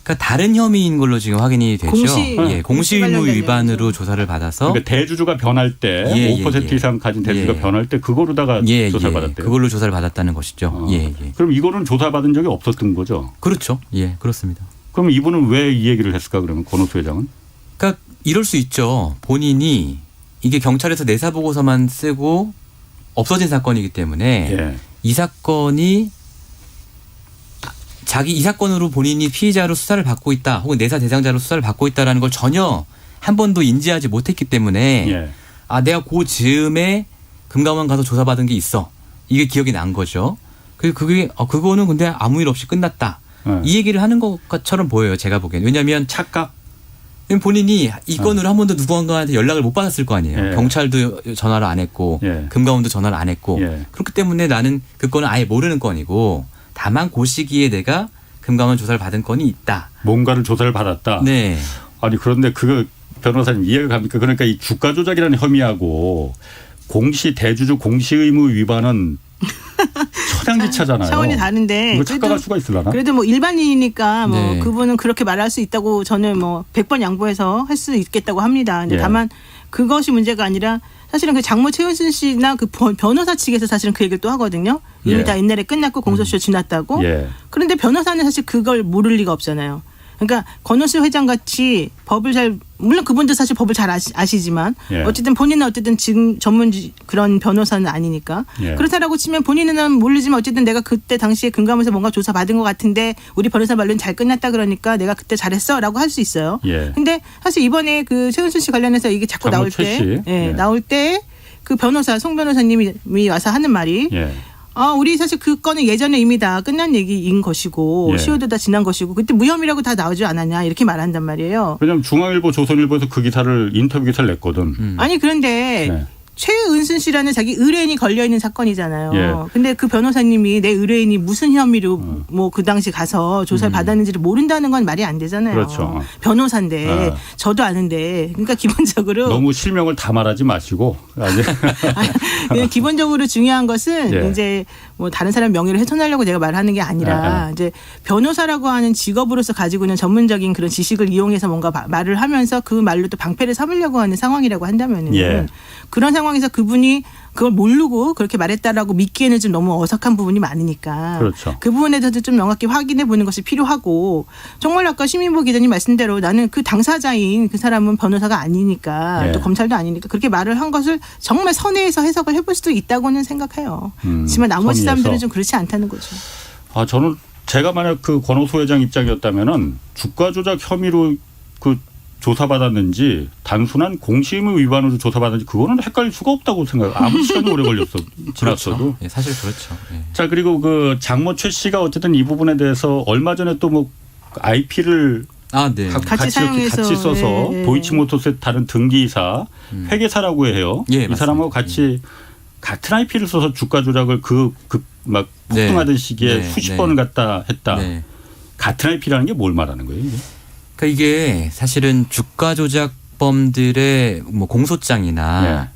그러니까 다른 혐의인 걸로 지금 확인이 되죠. 공시 의무 관련된 위반으로 내용이죠. 조사를 받아서 그러니까 대주주가 변할 때 5% 이상 가진 대주주가 변할 때 그거로다가 조사를 받았대요. 그걸로 조사를 받았다는 것이죠. 그럼 이거는 조사받은 적이 없었던 거죠? 그렇죠. 예, 그렇습니다. 그럼 이분은 왜 이 얘기를 했을까 그러면 권오수 회장은? 그러니까 이럴 수 있죠. 본인이 이게 경찰에서 내사 보고서만 쓰고 없어진 사건이기 때문에 이 사건이 이 사건으로 본인이 피의자로 수사를 받고 있다 혹은 내사 대상자로 수사를 받고 있다라는 걸 전혀 한 번도 인지하지 못했기 때문에 내가 그 즈음에 금감원 가서 조사받은 게 있어. 이게 기억이 난 거죠. 그거는 근데 아무 일 없이 끝났다. 이 얘기를 하는 것처럼 보여요. 제가 보기엔. 왜냐하면 착각? 본인이 이 건으로 한 번도 누군가한테 연락을 못 받았을 거 아니에요. 경찰도 전화를 안 했고 금감원도 전화를 안 했고 그렇기 때문에 나는 그 건은 아예 모르는 건이고 다만 그 시기에 내가 금감원 조사를 받은 건이 있다. 뭔가를 조사를 받았다. 네. 아니 그런데 그거 변호사님 이해가 갑니까? 그러니까 이 주가 조작이라는 혐의하고 대주주 공시 의무 위반은 천양지차잖아요. 차원이 다른데. 이거 착각할 수가 있으려나? 그래도 뭐 일반인이니까 뭐 그분은 그렇게 말할 수 있다고 저는 뭐 100번 양보해서 할 수 있겠다고 합니다. 근데 다만 그것이 문제가 아니라 사실은 그 장모 최은순 씨나 그 변호사 측에서 사실은 그 얘기를 또 하거든요. 이미 다 옛날에 끝났고 공소시효 지났다고. 그런데 변호사는 사실 그걸 모를 리가 없잖아요. 그러니까 권오수 회장 같이 법을 물론 그분도 사실 법을 잘 아시지만 어쨌든 본인은 어쨌든 지금 전문 그런 변호사는 아니니까 그렇다라고 치면 본인은 모르지만 어쨌든 내가 그때 당시에 금감원에서 뭔가 조사 받은 것 같은데 우리 변호사 말로는 잘 끝났다 그러니까 내가 그때 잘했어라고 할 수 있어요. 근데 사실 이번에 그 최은순 씨 관련해서 이게 자꾸 나올 때 나올 때 그 변호사 송 변호사님이 와서 하는 말이 우리 사실 그 건은 예전에 이미 다 끝난 얘기인 것이고 시효도 다 지난 것이고 그때 무혐의라고 다 나오지 않았냐 이렇게 말한단 말이에요. 왜냐하면 중앙일보, 조선일보에서 그 기사를 인터뷰 기사를 냈거든. 아니 그런데 최은순 씨라는 자기 의뢰인이 걸려 있는 사건이잖아요. 근데 그 변호사님이 내 의뢰인이 무슨 혐의로 뭐 그 당시 가서 조사를 받았는지를 모른다는 건 말이 안 되잖아요. 그렇죠. 변호사인데 저도 아는데 그러니까 기본적으로 너무 실명을 다 말하지 마시고 그냥 기본적으로 중요한 것은 이제 뭐 다른 사람 명예를 훼손하려고 제가 말하는 게 아니라 이제 변호사라고 하는 직업으로서 가지고 있는 전문적인 그런 지식을 이용해서 뭔가 말을 하면서 그 말로 또 방패를 삼으려고 하는 상황이라고 한다면은 그런 상황에서 그분이 그걸 모르고 그렇게 말했다라고 믿기에는 좀 너무 어색한 부분이 많으니까 그 부분에 대해서 좀 명확히 확인해 보는 것이 필요하고 정말 아까 시민보 기자님 말씀대로 나는 그 당사자인 그 사람은 변호사가 아니니까 또 검찰도 아니니까 그렇게 말을 한 것을 정말 선의해서 해석을 해볼 수도 있다고는 생각해요. 하지만 나머지 사람들은 좀 그렇지 않다는 거죠. 저는 제가 만약 그 권오수 회장 입장이었다면은 주가 조작 혐의로 그 조사받았는지 단순한 공시 의무 위반으로 조사받았는지 그거는 헷갈릴 수가 없다고 생각해요. 아무 시간이 오래 걸렸어. 지났어도. 그렇죠. 사실 그렇죠. 자 그리고 그 장모 최 씨가 어쨌든 이 부분에 대해서 얼마 전에 또 뭐 IP를 같이 써서 도이치모터스의 다른 등기이사 회계사라고 해요. 이 사람하고 같이 같은 IP를 써서 주가 조작을 막 폭등하던 시기에 수십 번을 갖다 했다. 같은 IP라는 게 뭘 말하는 거예요? 이게? 그러니까 이게 사실은 주가 조작범들의 뭐 공소장이나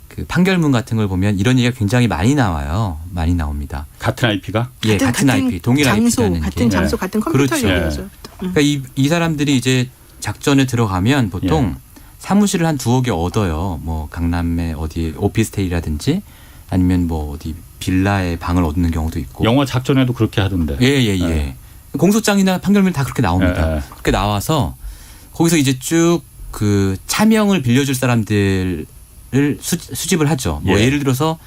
그 판결문 같은 걸 보면 이런 얘기가 굉장히 많이 나와요. 많이 나옵니다. 같은 IP가? 같은 IP, 동일 IP라는 같은 장소, 같은 컴퓨터 얘기죠. 그러니까 이 사람들이 이제 작전에 들어가면 보통 사무실을 한 2억에 얻어요. 뭐 강남의 어디 오피스텔이라든지 아니면 뭐 어디 빌라에 방을 얻는 경우도 있고. 영화 작전에도 그렇게 하던데. 공소장이나 판결문 다 그렇게 나옵니다. 그렇게 나와서 거기서 이제 쭉 그 차명을 빌려줄 사람들을 수집을 하죠. 뭐 예를 들어서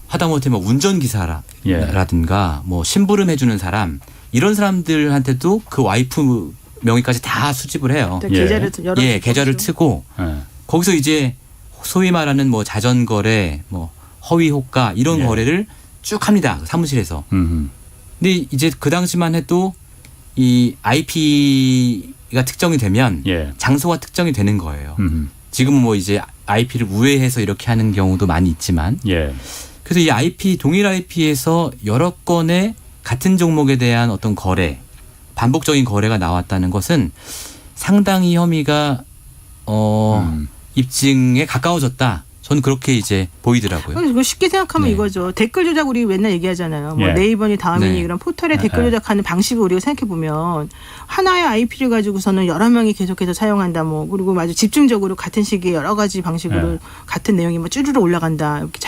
하다못해 뭐 운전기사라든가 뭐 심부름 해주는 사람 이런 사람들한테도 그 와이프 명의까지 다 수집을 해요. 계좌를 트고 거기서 이제 소위 말하는 뭐 자전거래, 뭐 허위 호가 이런 거래를 쭉 합니다. 사무실에서. 근데 이제 그 당시만 해도 이 IP가 특정이 되면 장소가 특정이 되는 거예요. 지금은 뭐 이제 IP를 우회해서 이렇게 하는 경우도 많이 있지만 그래서 이 동일 IP에서 여러 건의 같은 종목에 대한 어떤 거래, 반복적인 거래가 나왔다는 것은 상당히 혐의가 입증에 가까워졌다. 저는 그렇게 이제 보이더라고요. 이거 쉽게 생각하면 네. 이거죠. 댓글 조작 우리 맨날 얘기하잖아요. 뭐 예. 네이버니 다음이니 네. 이런 포털에 댓글 조작하는 방식을 우리가 생각해 보면 하나의 IP를 가지고서는 여러 명이 계속해서 사용한다. 뭐 그리고 아주 집중적으로 같은 시기에 여러 가지 방식으로 예. 같은 내용이 뭐 쭈르르 올라간다. 이렇게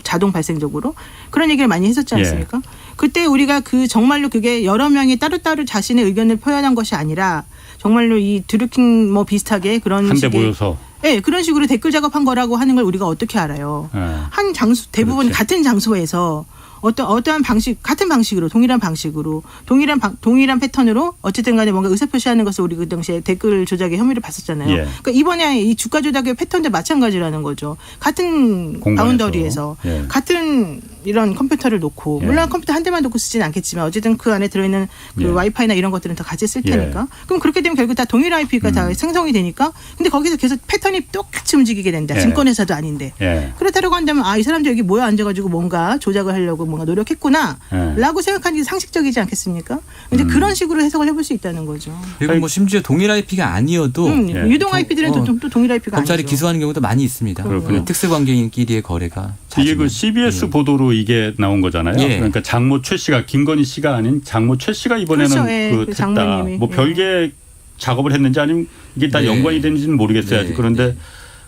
자동 발생적으로 그런 얘기를 많이 했었지 않습니까? 그때 우리가 그 정말로 그게 여러 명이 따로따로 자신의 의견을 표현한 것이 아니라 정말로 이 드루킹 뭐 비슷하게 그런 한데 식의 모여서 네, 그런 식으로 댓글 작업한 거라고 하는 걸 우리가 어떻게 알아요? 예. 한 장소 대부분 그렇지. 같은 장소에서 어떠한 방식 같은 방식으로 동일한 방식으로 동일한 패턴으로 어쨌든 간에 뭔가 의사 표시하는 것을 우리 그 당시에 댓글 조작의 혐의를 봤었잖아요. 예. 그러니까 이번에 이 주가 조작의 패턴도 마찬가지라는 거죠. 같은 공간에서. 바운더리에서 예. 같은 이런 컴퓨터를 놓고 예. 물론 컴퓨터 한 대만 놓고 쓰지는 않겠지만 어쨌든 그 안에 들어있는 그 예. 와이파이나 이런 것들은 다 같이 쓸 예. 테니까 그럼 그렇게 되면 결국 다 동일 IP가 다 생성이 되니까 근데 거기서 계속 패턴이 똑같이 움직이게 된다. 예. 증권회사도 아닌데. 예. 그렇다고 한다면 이 사람들 여기 모여 앉아가지고 뭔가 조작을 하려고 뭔가 노력했구나 예. 라고 생각하는 게 상식적이지 않겠습니까? 이제 그런 식으로 해석을 해볼 수 있다는 거죠. 그리고 뭐 심지어 동일 IP가 아니어도 예. 유동 IP들은 또 동일 IP가 검찰이 아니죠. 기소하는 경우도 많이 있습니다. 그렇군요. 특수관계인끼리의 거래가 이게 잦으면. 그 CBS 예. 보도로 이게 나온 거잖아요. 예. 그러니까 장모 최 씨가 김건희 씨가 아닌 장모 최 씨가 이번에는 그렇죠. 예. 그 그 했다. 장모님이. 뭐 예. 별개 작업을 했는지 아니면 이게 다 네. 연관이 되는지는 모르겠어요. 네. 그런데 네.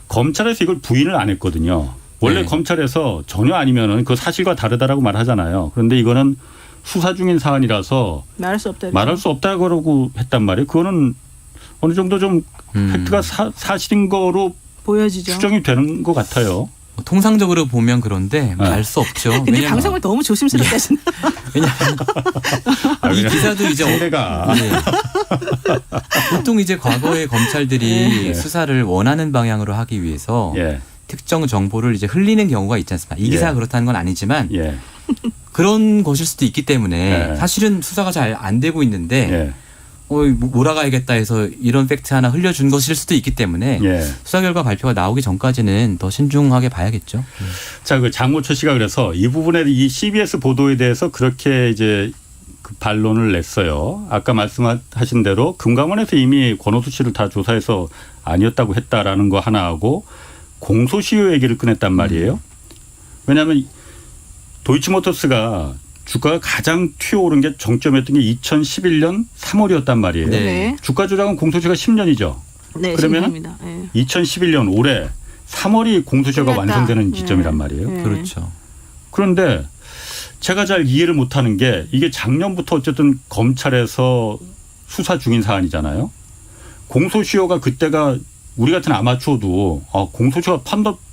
검찰에서 이걸 부인을 안 했거든요. 원래 네. 검찰에서 전혀 아니면은 그 사실과 다르다라고 말하잖아요. 그런데 이거는 수사 중인 사안이라서 말할 수 없다. 말할 수 없다고 그러고 했단 말이에요. 그거는 어느 정도 좀 팩트가 사실인 거로 보여지죠. 추정이 되는 것 같아요. 뭐 통상적으로 보면 그런데 네. 알 수 없죠. 근데 왜냐면 방송을 너무 조심스럽게 하시는. 이 기사도 이제 상대가 예. 보통 이제 과거에 검찰들이 예. 수사를 원하는 방향으로 하기 위해서 예. 특정 정보를 이제 흘리는 경우가 있지 않습니까? 이 기사가 예. 그렇다는 건 아니지만 예. 그런 것일 수도 있기 때문에 예. 사실은 수사가 잘 안 되고 있는데 예. 몰아가야겠다 해서 이런 팩트 하나 흘려준 것일 수도 있기 때문에 예. 수사 결과 발표가 나오기 전까지는 더 신중하게 봐야겠죠. 자, 그 장모철 씨가 그래서 이 부분에 이 CBS 보도에 대해서 그렇게 이제 그 반론을 냈어요. 아까 말씀하신 대로 금감원에서 이미 권오수 씨를 다 조사해서 아니었다고 했다라는 거 하나 하고 공소시효 얘기를 꺼냈단 말이에요. 왜냐하면 도이치모터스가 주가가 가장 튀어오른 게 정점이었던 게 2011년 3월이었단 말이에요. 네. 주가 조작은 공소시효가 10년이죠. 네, 그러면은 심각합니다. 예. 2011년 올해 3월이 공소시효가 끝났다. 완성되는 예. 시점이란 말이에요. 예. 그렇죠. 그런데 제가 잘 이해를 못하는 게 이게 작년부터 어쨌든 검찰에서 수사 중인 사안이잖아요. 공소시효가 그때가 우리 같은 아마추어도 공소시효가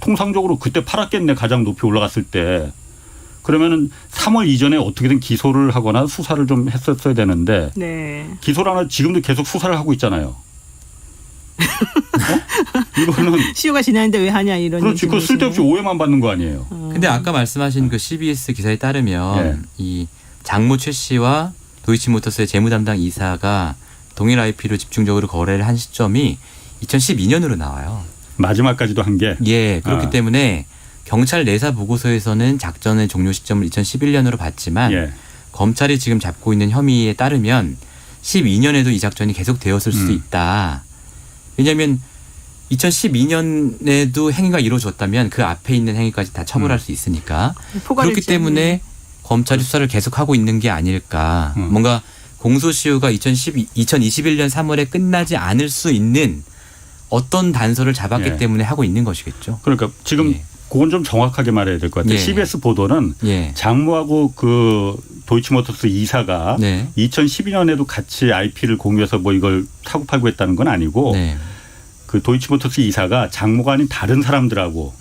통상적으로 그때 팔았겠네 가장 높이 올라갔을 때. 그러면은 3월 이전에 어떻게든 기소를 하거나 수사를 좀 했었어야 되는데 네. 기소를 하나 지금도 계속 수사를 하고 있잖아요. 이거는 시효가 지났는데 왜 하냐 이런. 그렇지. 그 쓸데없이 오해만 받는 거 아니에요. 근데 아까 말씀하신 그 CBS 기사에 따르면 예. 이 장모 최 씨와 도이치모터스의 재무 담당 이사가 동일 IP로 집중적으로 거래를 한 시점이 2012년으로 나와요. 마지막까지도 한 게. 예, 그렇기 때문에 경찰 내사 보고서에서는 작전의 종료 시점을 2011년으로 봤지만 예. 검찰이 지금 잡고 있는 혐의에 따르면 12년에도 이 작전이 계속되었을 수도 있다. 왜냐하면 2012년에도 행위가 이루어졌다면 그 앞에 있는 행위까지 다 처벌할 수 있으니까 그렇기 때문에 검찰이 수사를 계속하고 있는 게 아닐까. 뭔가 공소시효가 2021년 3월에 끝나지 않을 수 있는 어떤 단서를 잡았기 예. 때문에 하고 있는 것이겠죠. 그러니까 지금 예. 그건 좀 정확하게 말해야 될 것 같아요. 예. CBS 보도는 예. 장모하고 그 도이치모터스 이사가 네. 2012년에도 같이 IP를 공유해서 뭐 이걸 사고 팔고 했다는 건 아니고 네. 그 도이치모터스 이사가 장모가 아닌 다른 사람들하고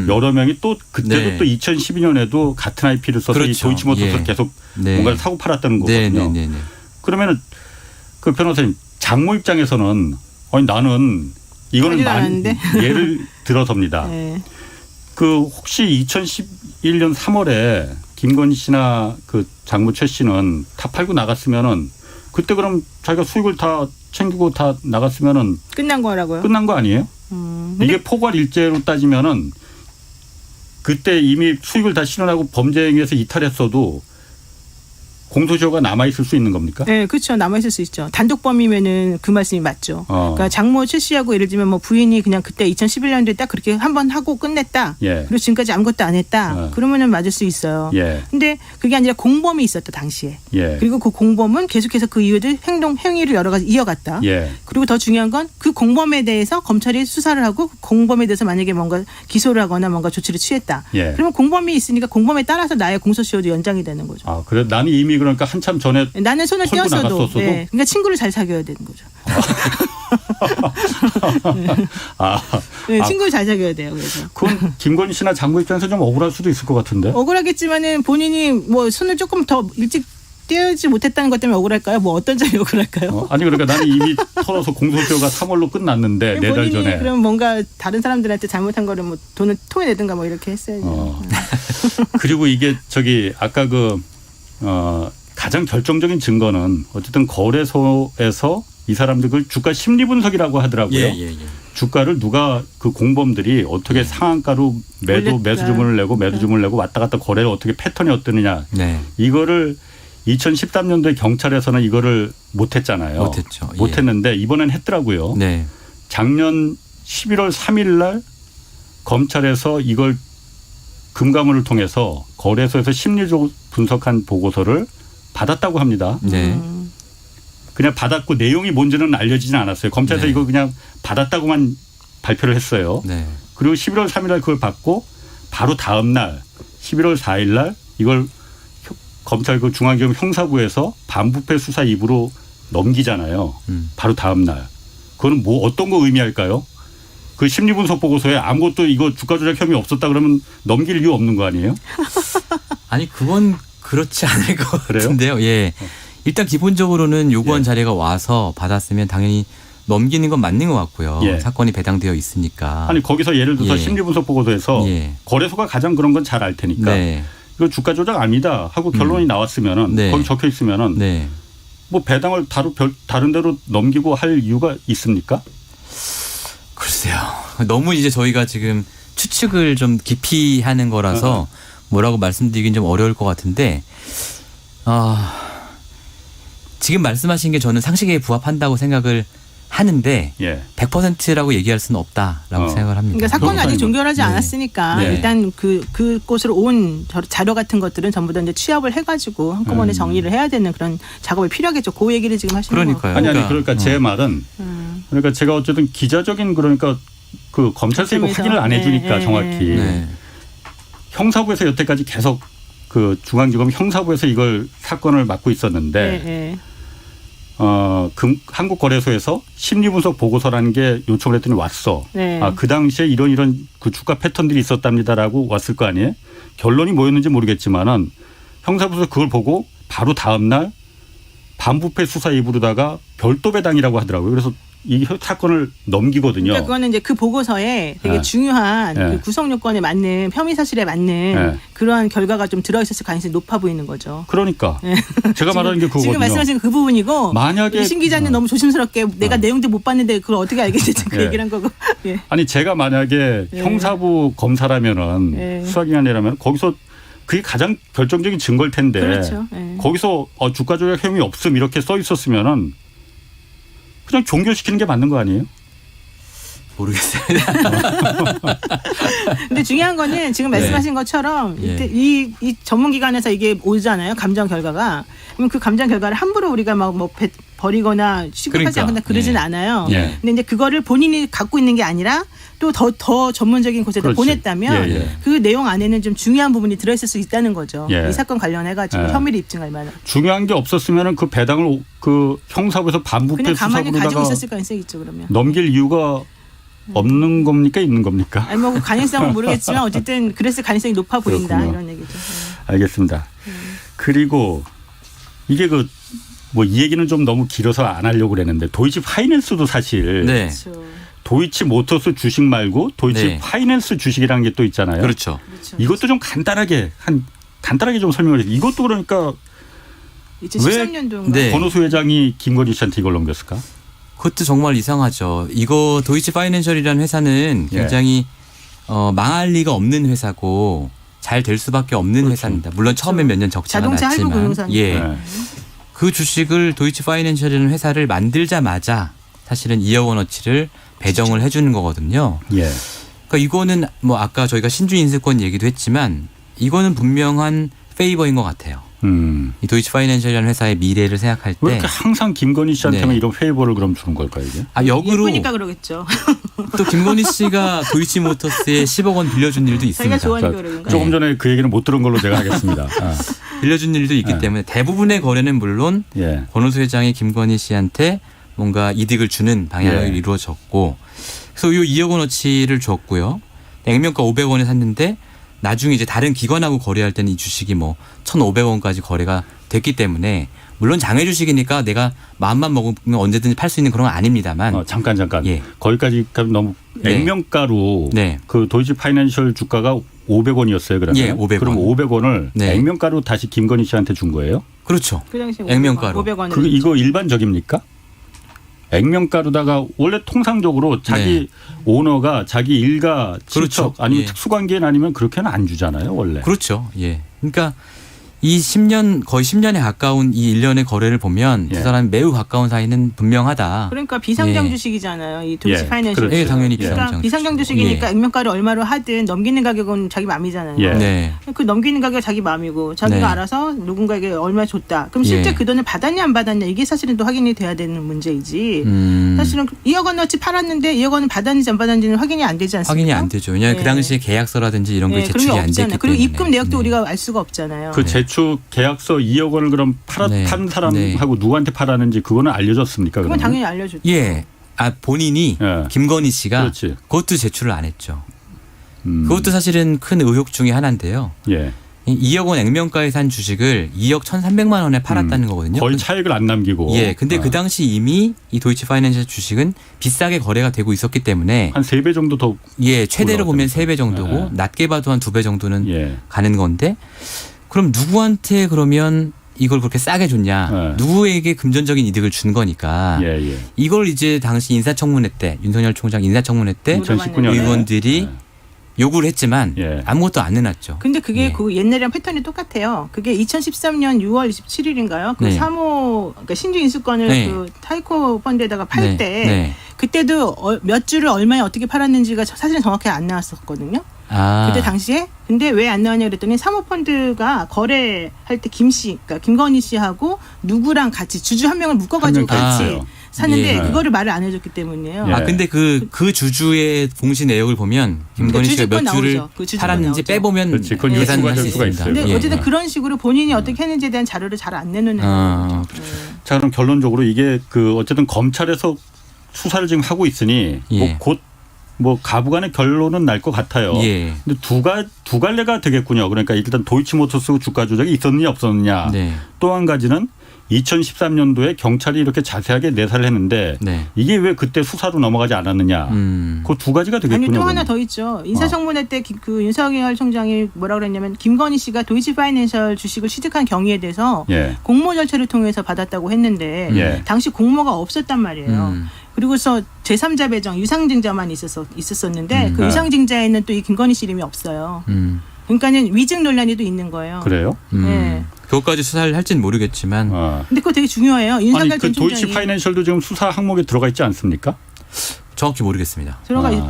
여러 명이 또 그때도 네. 또 2012년에도 같은 IP를 써서 그렇죠. 이 도이치모터스를 예. 계속 네. 뭔가를 사고 팔았다는 네, 거거든요. 네, 네, 네. 그러면은 그 변호사님 장모 입장에서는 아니 나는 이거는 하지도 않았는데. 예를 들어섭니다. 네. 그 혹시 2011년 3월에 김건희 씨나 그 장모 최 씨는 다 팔고 나갔으면은 그때 그럼 자기가 수익을 다 챙기고 다 나갔으면은 끝난 거라고요? 끝난 거 아니에요? 이게 포괄 일죄로 따지면은 그때 이미 수익을 다 실현하고 범죄 행위에서 이탈했어도 공소시효가 남아있을 수 있는 겁니까? 네, 그렇죠. 남아있을 수 있죠. 단독범이면은 그 말씀이 맞죠. 그러니까 장모 최씨하고 예를 들면 뭐 부인이 그냥 그때 2011년도에 딱 그렇게 한번 하고 끝냈다. 예. 그리고 지금까지 아무것도 안 했다. 그러면은 맞을 수 있어요. 예. 근데 그게 아니라 공범이 있었다, 당시에. 예. 그리고 그 공범은 계속해서 그 이후에도 행위를 여러 가지 이어갔다. 예. 그리고 더 중요한 건 그 공범에 대해서 검찰이 수사를 하고 그 공범에 대해서 만약에 뭔가 기소를 하거나 뭔가 조치를 취했다. 예. 그러면 공범이 있으니까 공범에 따라서 나의 공소시효도 연장이 되는 거죠. 아, 그래 나는 이미 그러니까 한참 전에 나는 손을 털고 떼었어도. 나갔었어도? 네. 그러니까 친구를 잘 사귀어야 되는 거죠. 아, 네, 친구를 잘 사귀어야 돼요. 그래서. 그건 김건희 씨나 장모 입장에서 좀 억울할 수도 있을 것 같은데. 억울하겠지만은 본인이 뭐 손을 조금 더 일찍 떼지 못했다는 것 때문에 억울할까요? 뭐 어떤 점이 억울할까요? 아니 그러니까 나는 이미 털어서 공소시효가 3월로 끝났는데 4달 본인이 전에. 그럼 뭔가 다른 사람들한테 잘못한 거를 뭐 돈을 토해내든가 뭐 이렇게 했어야죠. 그리고 이게 저기 아까 가장 결정적인 증거는 어쨌든 거래소에서 이 사람들 그 주가 심리 분석이라고 하더라고요. 예. 주가를 누가 그 공범들이 어떻게 상한가로 매수 주문을 내고 매도 주문을 내고 왔다 갔다 거래를 어떻게 패턴이 어떠느냐. 네. 이거를 2013년도에 경찰에서는 이거를 못했잖아요. 못했죠. 예. 못했는데 이번엔 했더라고요. 네. 작년 11월 3일 날 검찰에서 이걸 금감원을 통해서 거래소에서 심리적 분석한 보고서를 받았다고 합니다. 네. 그냥 받았고 내용이 뭔지는 알려지진 않았어요. 검찰에서 네. 이거 그냥 받았다고만 발표를 했어요. 네. 그리고 11월 3일 날 그걸 받고 바로 다음 날 11월 4일 날 이걸 검찰 그 중앙지검 형사부에서 반부패 수사 2부로 넘기잖아요. 바로 다음 날. 그거는 뭐 어떤 거 의미할까요? 그 심리분석 보고서에 아무것도 이거 주가 조작 혐의 없었다 그러면 넘길 이유 없는 거 아니에요? 아니 그건 그렇지 않을 것 그래요? 같은데요. 예. 일단 기본적으로는 요구한 예. 자료가 와서 받았으면 당연히 넘기는 건 맞는 것 같고요. 예. 사건이 배당되어 있으니까. 아니 거기서 예를 들어서 예. 심리분석 보고서에서 예. 거래소가 가장 그런 건 잘 알 테니까 네. 이거 주가 조작 아니다 하고 결론이 나왔으면은 네. 거기 적혀 있으면은 네. 뭐 배당을 다른 데로 넘기고 할 이유가 있습니까? 글쎄요. 너무 이제 저희가 지금 추측을 좀 깊이 하는 거라서 뭐라고 말씀드리긴 좀 어려울 것 같은데, 지금 말씀하신 게 저는 상식에 부합한다고 생각을 하는데, 예. 100%라고 얘기할 수는 없다라고 생각을 합니다. 그러니까 사건이 아직 변호사님은? 종결하지 네. 않았으니까 네. 일단 그곳으로 온 자료 같은 것들은 전부 다 이제 취합을 해가지고 한꺼번에 정리를 해야 되는 그런 작업이 필요하겠죠. 그 얘기를 지금 하시는 그러니까요. 거고. 아니 그러니까 제 말은 그러니까 제가 어쨌든 기자적인 그러니까 그 검찰에서 이거 관점에서. 확인을 안 해주니까 네, 정확히 네. 형사부에서 여태까지 계속 그 중앙지검 형사부에서 이걸 사건을 맡고 있었는데 네. 한국거래소에서 심리분석 보고서라는 게 요청을 했더니 왔어. 네. 그 당시에 이런 그 주가 패턴들이 있었답니다라고 왔을 거 아니에요. 결론이 뭐였는지 모르겠지만은 형사부에서 그걸 보고 바로 다음 날 반부패 수사 2부로다가 별도 배당이라고 하더라고요. 그래서 이 사건을 넘기거든요. 그러니까 그거는 이제 그 보고서에 되게 네. 중요한 네. 그 구성 요건에 맞는 혐의 사실에 맞는 네. 그러한 결과가 좀 들어있었을 가능성이 높아 보이는 거죠. 그러니까 제가 말하는 게 그거거든요. 지금 말씀하신 그 부분이고 만약에 신 기자는 너무 조심스럽게 내가 내용도 못 봤는데 그걸 어떻게 알겠지 그 네. 얘기를 한 거고. 예. 아니 제가 만약에 네. 형사부 검사라면은 네. 수사기관이라면 거기서 그게 가장 결정적인 증거일 텐데 그렇죠. 네. 거기서 주가 조작 혐의 없음 이렇게 써 있었으면은 그냥 종결시키는 게 맞는 거 아니에요? 모르겠어요. 근데 중요한 거는 지금 말씀하신 것처럼 예. 이때 이 전문기관에서 이게 오잖아요. 감정 결과가. 그럼 그 감정 결과를 함부로 우리가 막 뭐 버리거나 취급하지 그러니까. 않거나 그러진 예. 않아요. 예. 근데 이제 그거를 본인이 갖고 있는 게 아니라 또 더 전문적인 곳에다 그렇지. 보냈다면 예, 예. 그 내용 안에는 좀 중요한 부분이 들어있을 수 있다는 거죠. 예. 이 사건 관련해가지고 예. 혐의를 입증할 만한. 중요한 게 없었으면은 그 배당을 그 형사부에서 반부패 그냥 가만히 가지고 수사부로다가 있었을 가능성이 있죠. 그러면. 넘길 이유가 없는 겁니까 있는 겁니까? 아니 뭐 가능성은 모르겠지만 어쨌든 그랬을 가능성이 높아 보인다 그렇군요. 이런 얘기죠. 알겠습니다. 그리고 이게 뭐 이 얘기는 좀 너무 길어서 안 하려고 그랬는데 도이치 파이낸스도 사실 네. 그렇죠. 도이치 모터스 주식 말고 도이치 네. 파이낸스 주식이라는 게 또 있잖아요. 그렇죠. 그렇죠. 이것도 좀 간단하게 좀 설명을 해주세요. 이것도 그러니까 2013년도인가. 네. 권오수 회장이 김건희 씨한테 이걸 넘겼을까? 그것도 정말 이상하죠. 이거 도이치 파이낸셜이라는 회사는 예. 굉장히 망할 리가 없는 회사고 잘 될 수밖에 없는 회사입니다. 물론 처음에 몇 년 적자가 자동차 할부 났지만 금융사니까. 예. 네. 그 주식을 도이치 파이낸셜이라는 회사를 만들자마자 사실은 2억 원어치를 배정을 해주는 거거든요. 예. 그러니까 이거는 뭐 아까 저희가 신주 인수권 얘기도 했지만 이거는 분명한 페이버인 것 같아요. 이 도이치 파이낸셜이라는 회사의 미래를 생각할 왜 때 이렇게 항상 김건희 씨한테만 네. 이런 페이버를 그럼 주는 걸까요, 이게? 역으로 예쁘니까 그러겠죠. 또 김건희 씨가 도이치 모터스에 10억 원 빌려준 일도 있습니다. 자기가 좋아하니까 자, 그러는가. 조금 전에 그 얘기는 못 들은 걸로 제가 하겠습니다. 빌려준 일도 있기 네. 때문에 대부분의 거래는 물론 예. 권오수 회장이 김건희 씨한테 뭔가 이득을 주는 방향으로 예. 이루어졌고 그래서 이 2억 원어치를 줬고요. 액면가 500원에 샀는데 나중에 이제 다른 기관하고 거래할 때는 이 주식이 뭐 1,500원까지 거래가 됐기 때문에 물론 장외 주식이니까 내가 마음만 먹으면 언제든지 팔 수 있는 그런 건 아닙니다만 잠깐. 예. 거기까지 가면 너무 네. 액면가로 네. 그 도이치 파이낸셜 주가가 500원이었어요, 그러면. 예, 500원. 그럼 500원을 네. 액면가로 다시 김건희 씨한테 준 거예요? 그렇죠. 그 당시에 액면가로. 500원을. 그 이거 일반적입니까? 액면가로다가 원래 통상적으로 자기 네. 오너가 자기 일가 그렇죠. 친척 아니면 예. 특수관계인 아니면 그렇게는 안 주잖아요, 원래. 그렇죠. 예. 그러니까 이 10년 거의 10년에 가까운 이 일련의 거래를 보면 예. 두 사람이 매우 가까운 사이는 분명하다. 그러니까 비상장 예. 주식이잖아요. 이 도이치 예, 파이낸셜. 그렇죠. 예, 당연히 그러니까 비상장 비상장 주식. 주식이니까 액면가를 얼마로 하든 넘기는 가격은 자기 마음이잖아요. 예. 네. 그 넘기는 가격 자기 마음이고 자기가 네. 알아서 누군가에게 얼마 줬다. 그럼 실제 예. 그 돈을 받았냐 안 받았냐 이게 사실은 또 확인이 돼야 되는 문제이지. 사실은 2억 원어치 팔았는데 2억 원을 받았는지 안 받았는지는 확인이 안 되지 않습니까? 확인이 안 되죠. 왜냐하면 네. 그 당시에 계약서라든지 이런 게 네, 그런 제출이 게 안 됐기 없잖아요. 때문에. 그리고 입금 내역도 네. 우리가 알 수가 없잖아요. 그 제출 계약서 2억 원을 그럼 네. 판 사람하고 네. 누구한테 팔았는지 그거는 알려졌습니까? 그건 그러면? 당연히 알려줬죠. 예. 본인이 예. 김건희 씨가 그렇지. 그것도 제출을 안 했죠. 음. 그것도 사실은 큰 의혹 중에 하나인데요. 예. 이 2억 원 액면가에 산 주식을 2억 1,300만 원에 팔았다는 거거든요. 거의 차익을 안 남기고. 예. 근데 그 당시 이미 이 도이치 파이낸셜 주식은 비싸게 거래가 되고 있었기 때문에 한 3배 정도 더. 예, 최대로 보면 올라갔다니까. 3배 정도고 예. 낮게 봐도 한 2배 정도는 예. 가는 건데 그럼 누구한테 그러면 이걸 그렇게 싸게 줬냐? 예. 누구에게 금전적인 이득을 준 거니까 예, 예. 이걸 이제 당시 인사청문회 때 윤석열 총장 인사청문회 때 2019년에. 의원들이 요구를 했지만 예. 아무것도 안 내놨죠. 근데 그게 예. 그 옛날이랑 패턴이 똑같아요. 그게 2013년 6월 27일인가요? 그 네. 3호 그러니까 신주 인수권을 네. 그 타이코 펀드에다가 팔 네. 때 네. 그때도 몇 주를 얼마에 어떻게 팔았는지가 사실은 정확히 안 나왔었거든요. 아. 그때 당시에. 근데 왜 안 나왔냐 그랬더니 사모펀드가 거래할 때 김 씨, 그러니까 김건희 씨하고 누구랑 같이 주주 한 명을 묶어가지고 한 명 같이 있어요. 샀는데 예. 그거를 말을 안 해줬기 때문이에요. 예. 아 근데 그 주주의 공시 내역을 보면 김건희 씨가 몇 주주권 주를 나오죠. 그 주주권 팔았는지 나오죠. 빼보면 그렇지. 그건 계산할 유추가 수 될 수가 있습니다. 있어요. 근데 예. 어쨌든 그런 식으로 본인이 어떻게 했는지에 대한 자료를 잘 안 내놓는 아, 거죠. 자, 그럼 결론적으로 이게 그 어쨌든 검찰에서 수사를 지금 하고 있으니 예. 곧 뭐 가부간의 결론은 날 것 같아요. 예. 근데 두 갈래가 되겠군요. 그러니까 일단 도이치모터스 주가 조작이 있었느냐 없었느냐. 네. 또 한 가지는 2013년도에 경찰이 이렇게 자세하게 내사를 했는데 네. 이게 왜 그때 수사로 넘어가지 않았느냐. 그 두 가지가 되겠군요. 아니 또 하나 그러면. 더 있죠. 인사청문회 때 그 윤석열 총장이 뭐라 그랬냐면 김건희 씨가 도이치 파이낸셜 주식을 취득한 경위에 대해서 예. 공모 절차를 통해서 받았다고 했는데 예. 당시 공모가 없었단 말이에요. 그리고서 제3자 배정 유상증자만 있었었는데 그 네. 유상증자에는 또 이 김건희 씨 이름이 없어요. 그러니까는 위증 논란이 또 있는 거예요. 그래요? 네. 그것까지 수사를 할지는 모르겠지만 근데 그거 되게 중요해요. 윤석열 아니 그 전 도이치 총장이 파이낸셜도 지금 수사 항목에 들어가 있지 않습니까? 정확히 모르겠습니다.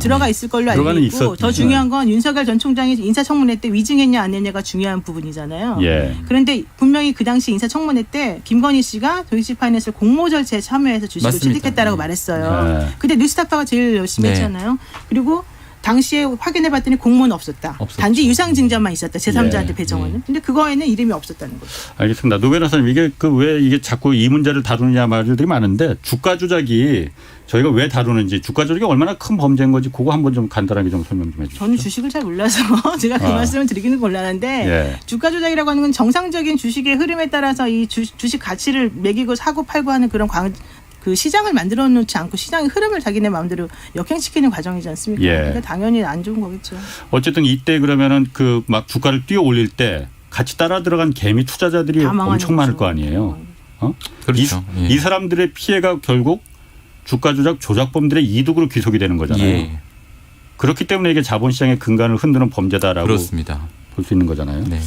들어가 있을 걸로 알고 들어가는 있고 있었죠. 더 중요한 건 윤석열 전 총장이 인사청문회 때 위증했냐 안 했냐가 중요한 부분이잖아요. 예. 그런데 분명히 그 당시 인사청문회 때 김건희 씨가 도이치 파이낸셜 공모 절차에 참여해서 주식을 맞습니다. 취득했다라고 네. 말했어요. 네. 근데 뉴스타파가 제일 열심히 네. 했잖아요. 그리고 당시에 확인해봤더니 공모는 없었다. 없었죠. 단지 유상증자만 있었다. 제3자한테 예. 배정하는. 근데 그거에는 이름이 없었다는 거죠. 알겠습니다. 노 변호사님 이게 그 왜 이게 자꾸 이 문제를 다루느냐 말들이 많은데 주가 조작이 저희가 왜 다루는지 주가 조작이 얼마나 큰 범죄인 건지 그거 한번 좀 간단하게 좀 설명 좀 해주시죠. 저는 주식을 잘 몰라서 제가 그 말씀을 드리기는 곤란한데 예. 주가 조작이라고 하는 건 정상적인 주식의 흐름에 따라서 이 주식 가치를 매기고 사고 팔고 하는 그런 그 시장을 만들어 놓지 않고 시장의 흐름을 자기네 마음대로 역행시키는 과정이지 않습니까? 예. 그러니까 당연히 안 좋은 거겠죠. 어쨌든 이때 그러면은 그 막 주가를 뛰어 올릴 때 같이 따라 들어간 개미 투자자들이 다 망하는 엄청 많을 거죠. 거 아니에요. 어? 그렇죠. 예. 이 사람들의 피해가 결국 주가 조작 조작범들의 이득으로 귀속이 되는 거잖아요. 예. 그렇기 때문에 이게 자본시장의 근간을 흔드는 범죄다라고 그렇습니다. 볼 수 있는 거잖아요. 네.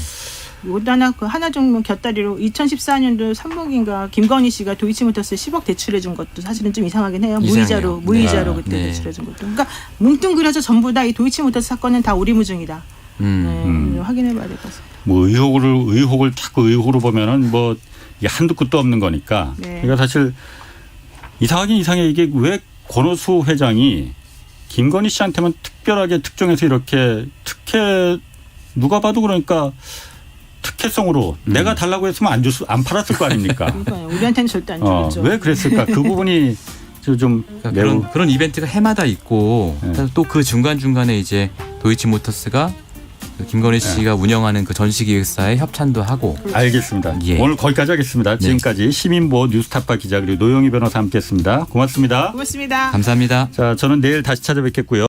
이것도 하나 정도 곁다리로 2014년도 3분기인가 김건희 씨가 도이치모터스에 10억 대출해 준 것도 사실은 좀 이상하긴 해요. 이상해요. 무이자로 네. 그때 네. 대출해 준 것도. 그러니까 뭉뚱그려서 전부 다 이 도이치모터스 사건은 다 오리무중이다. 확인해 봐야 될 것 같습니다. 뭐 의혹을 자꾸 의혹으로 보면은 뭐 이게 한두 끝도 없는 거니까. 네. 그러니까 사실 이상하긴 이상해. 이게 왜 권오수 회장이 김건희 씨한테만 특별하게 특정해서 이렇게 누가 봐도 그러니까 특혜성으로 내가 달라고 했으면 안 팔았을 거 아닙니까? 그러니까요. 우리한테는 절대 안 주겠죠. 왜 그랬을까? 그 부분이 좀 그러니까 매우 그런 이벤트가 해마다 있고 네. 또 그 중간중간에 이제 도이치모터스가 그 김건희 씨가 운영하는 그 전시기획사에 협찬도 하고. 알겠습니다. 예. 오늘 거기까지 하겠습니다. 지금까지 시민보호 뉴스타파 기자 그리고 노영희 변호사 함께했습니다. 고맙습니다. 고맙습니다. 감사합니다. 자, 저는 내일 다시 찾아뵙겠고요.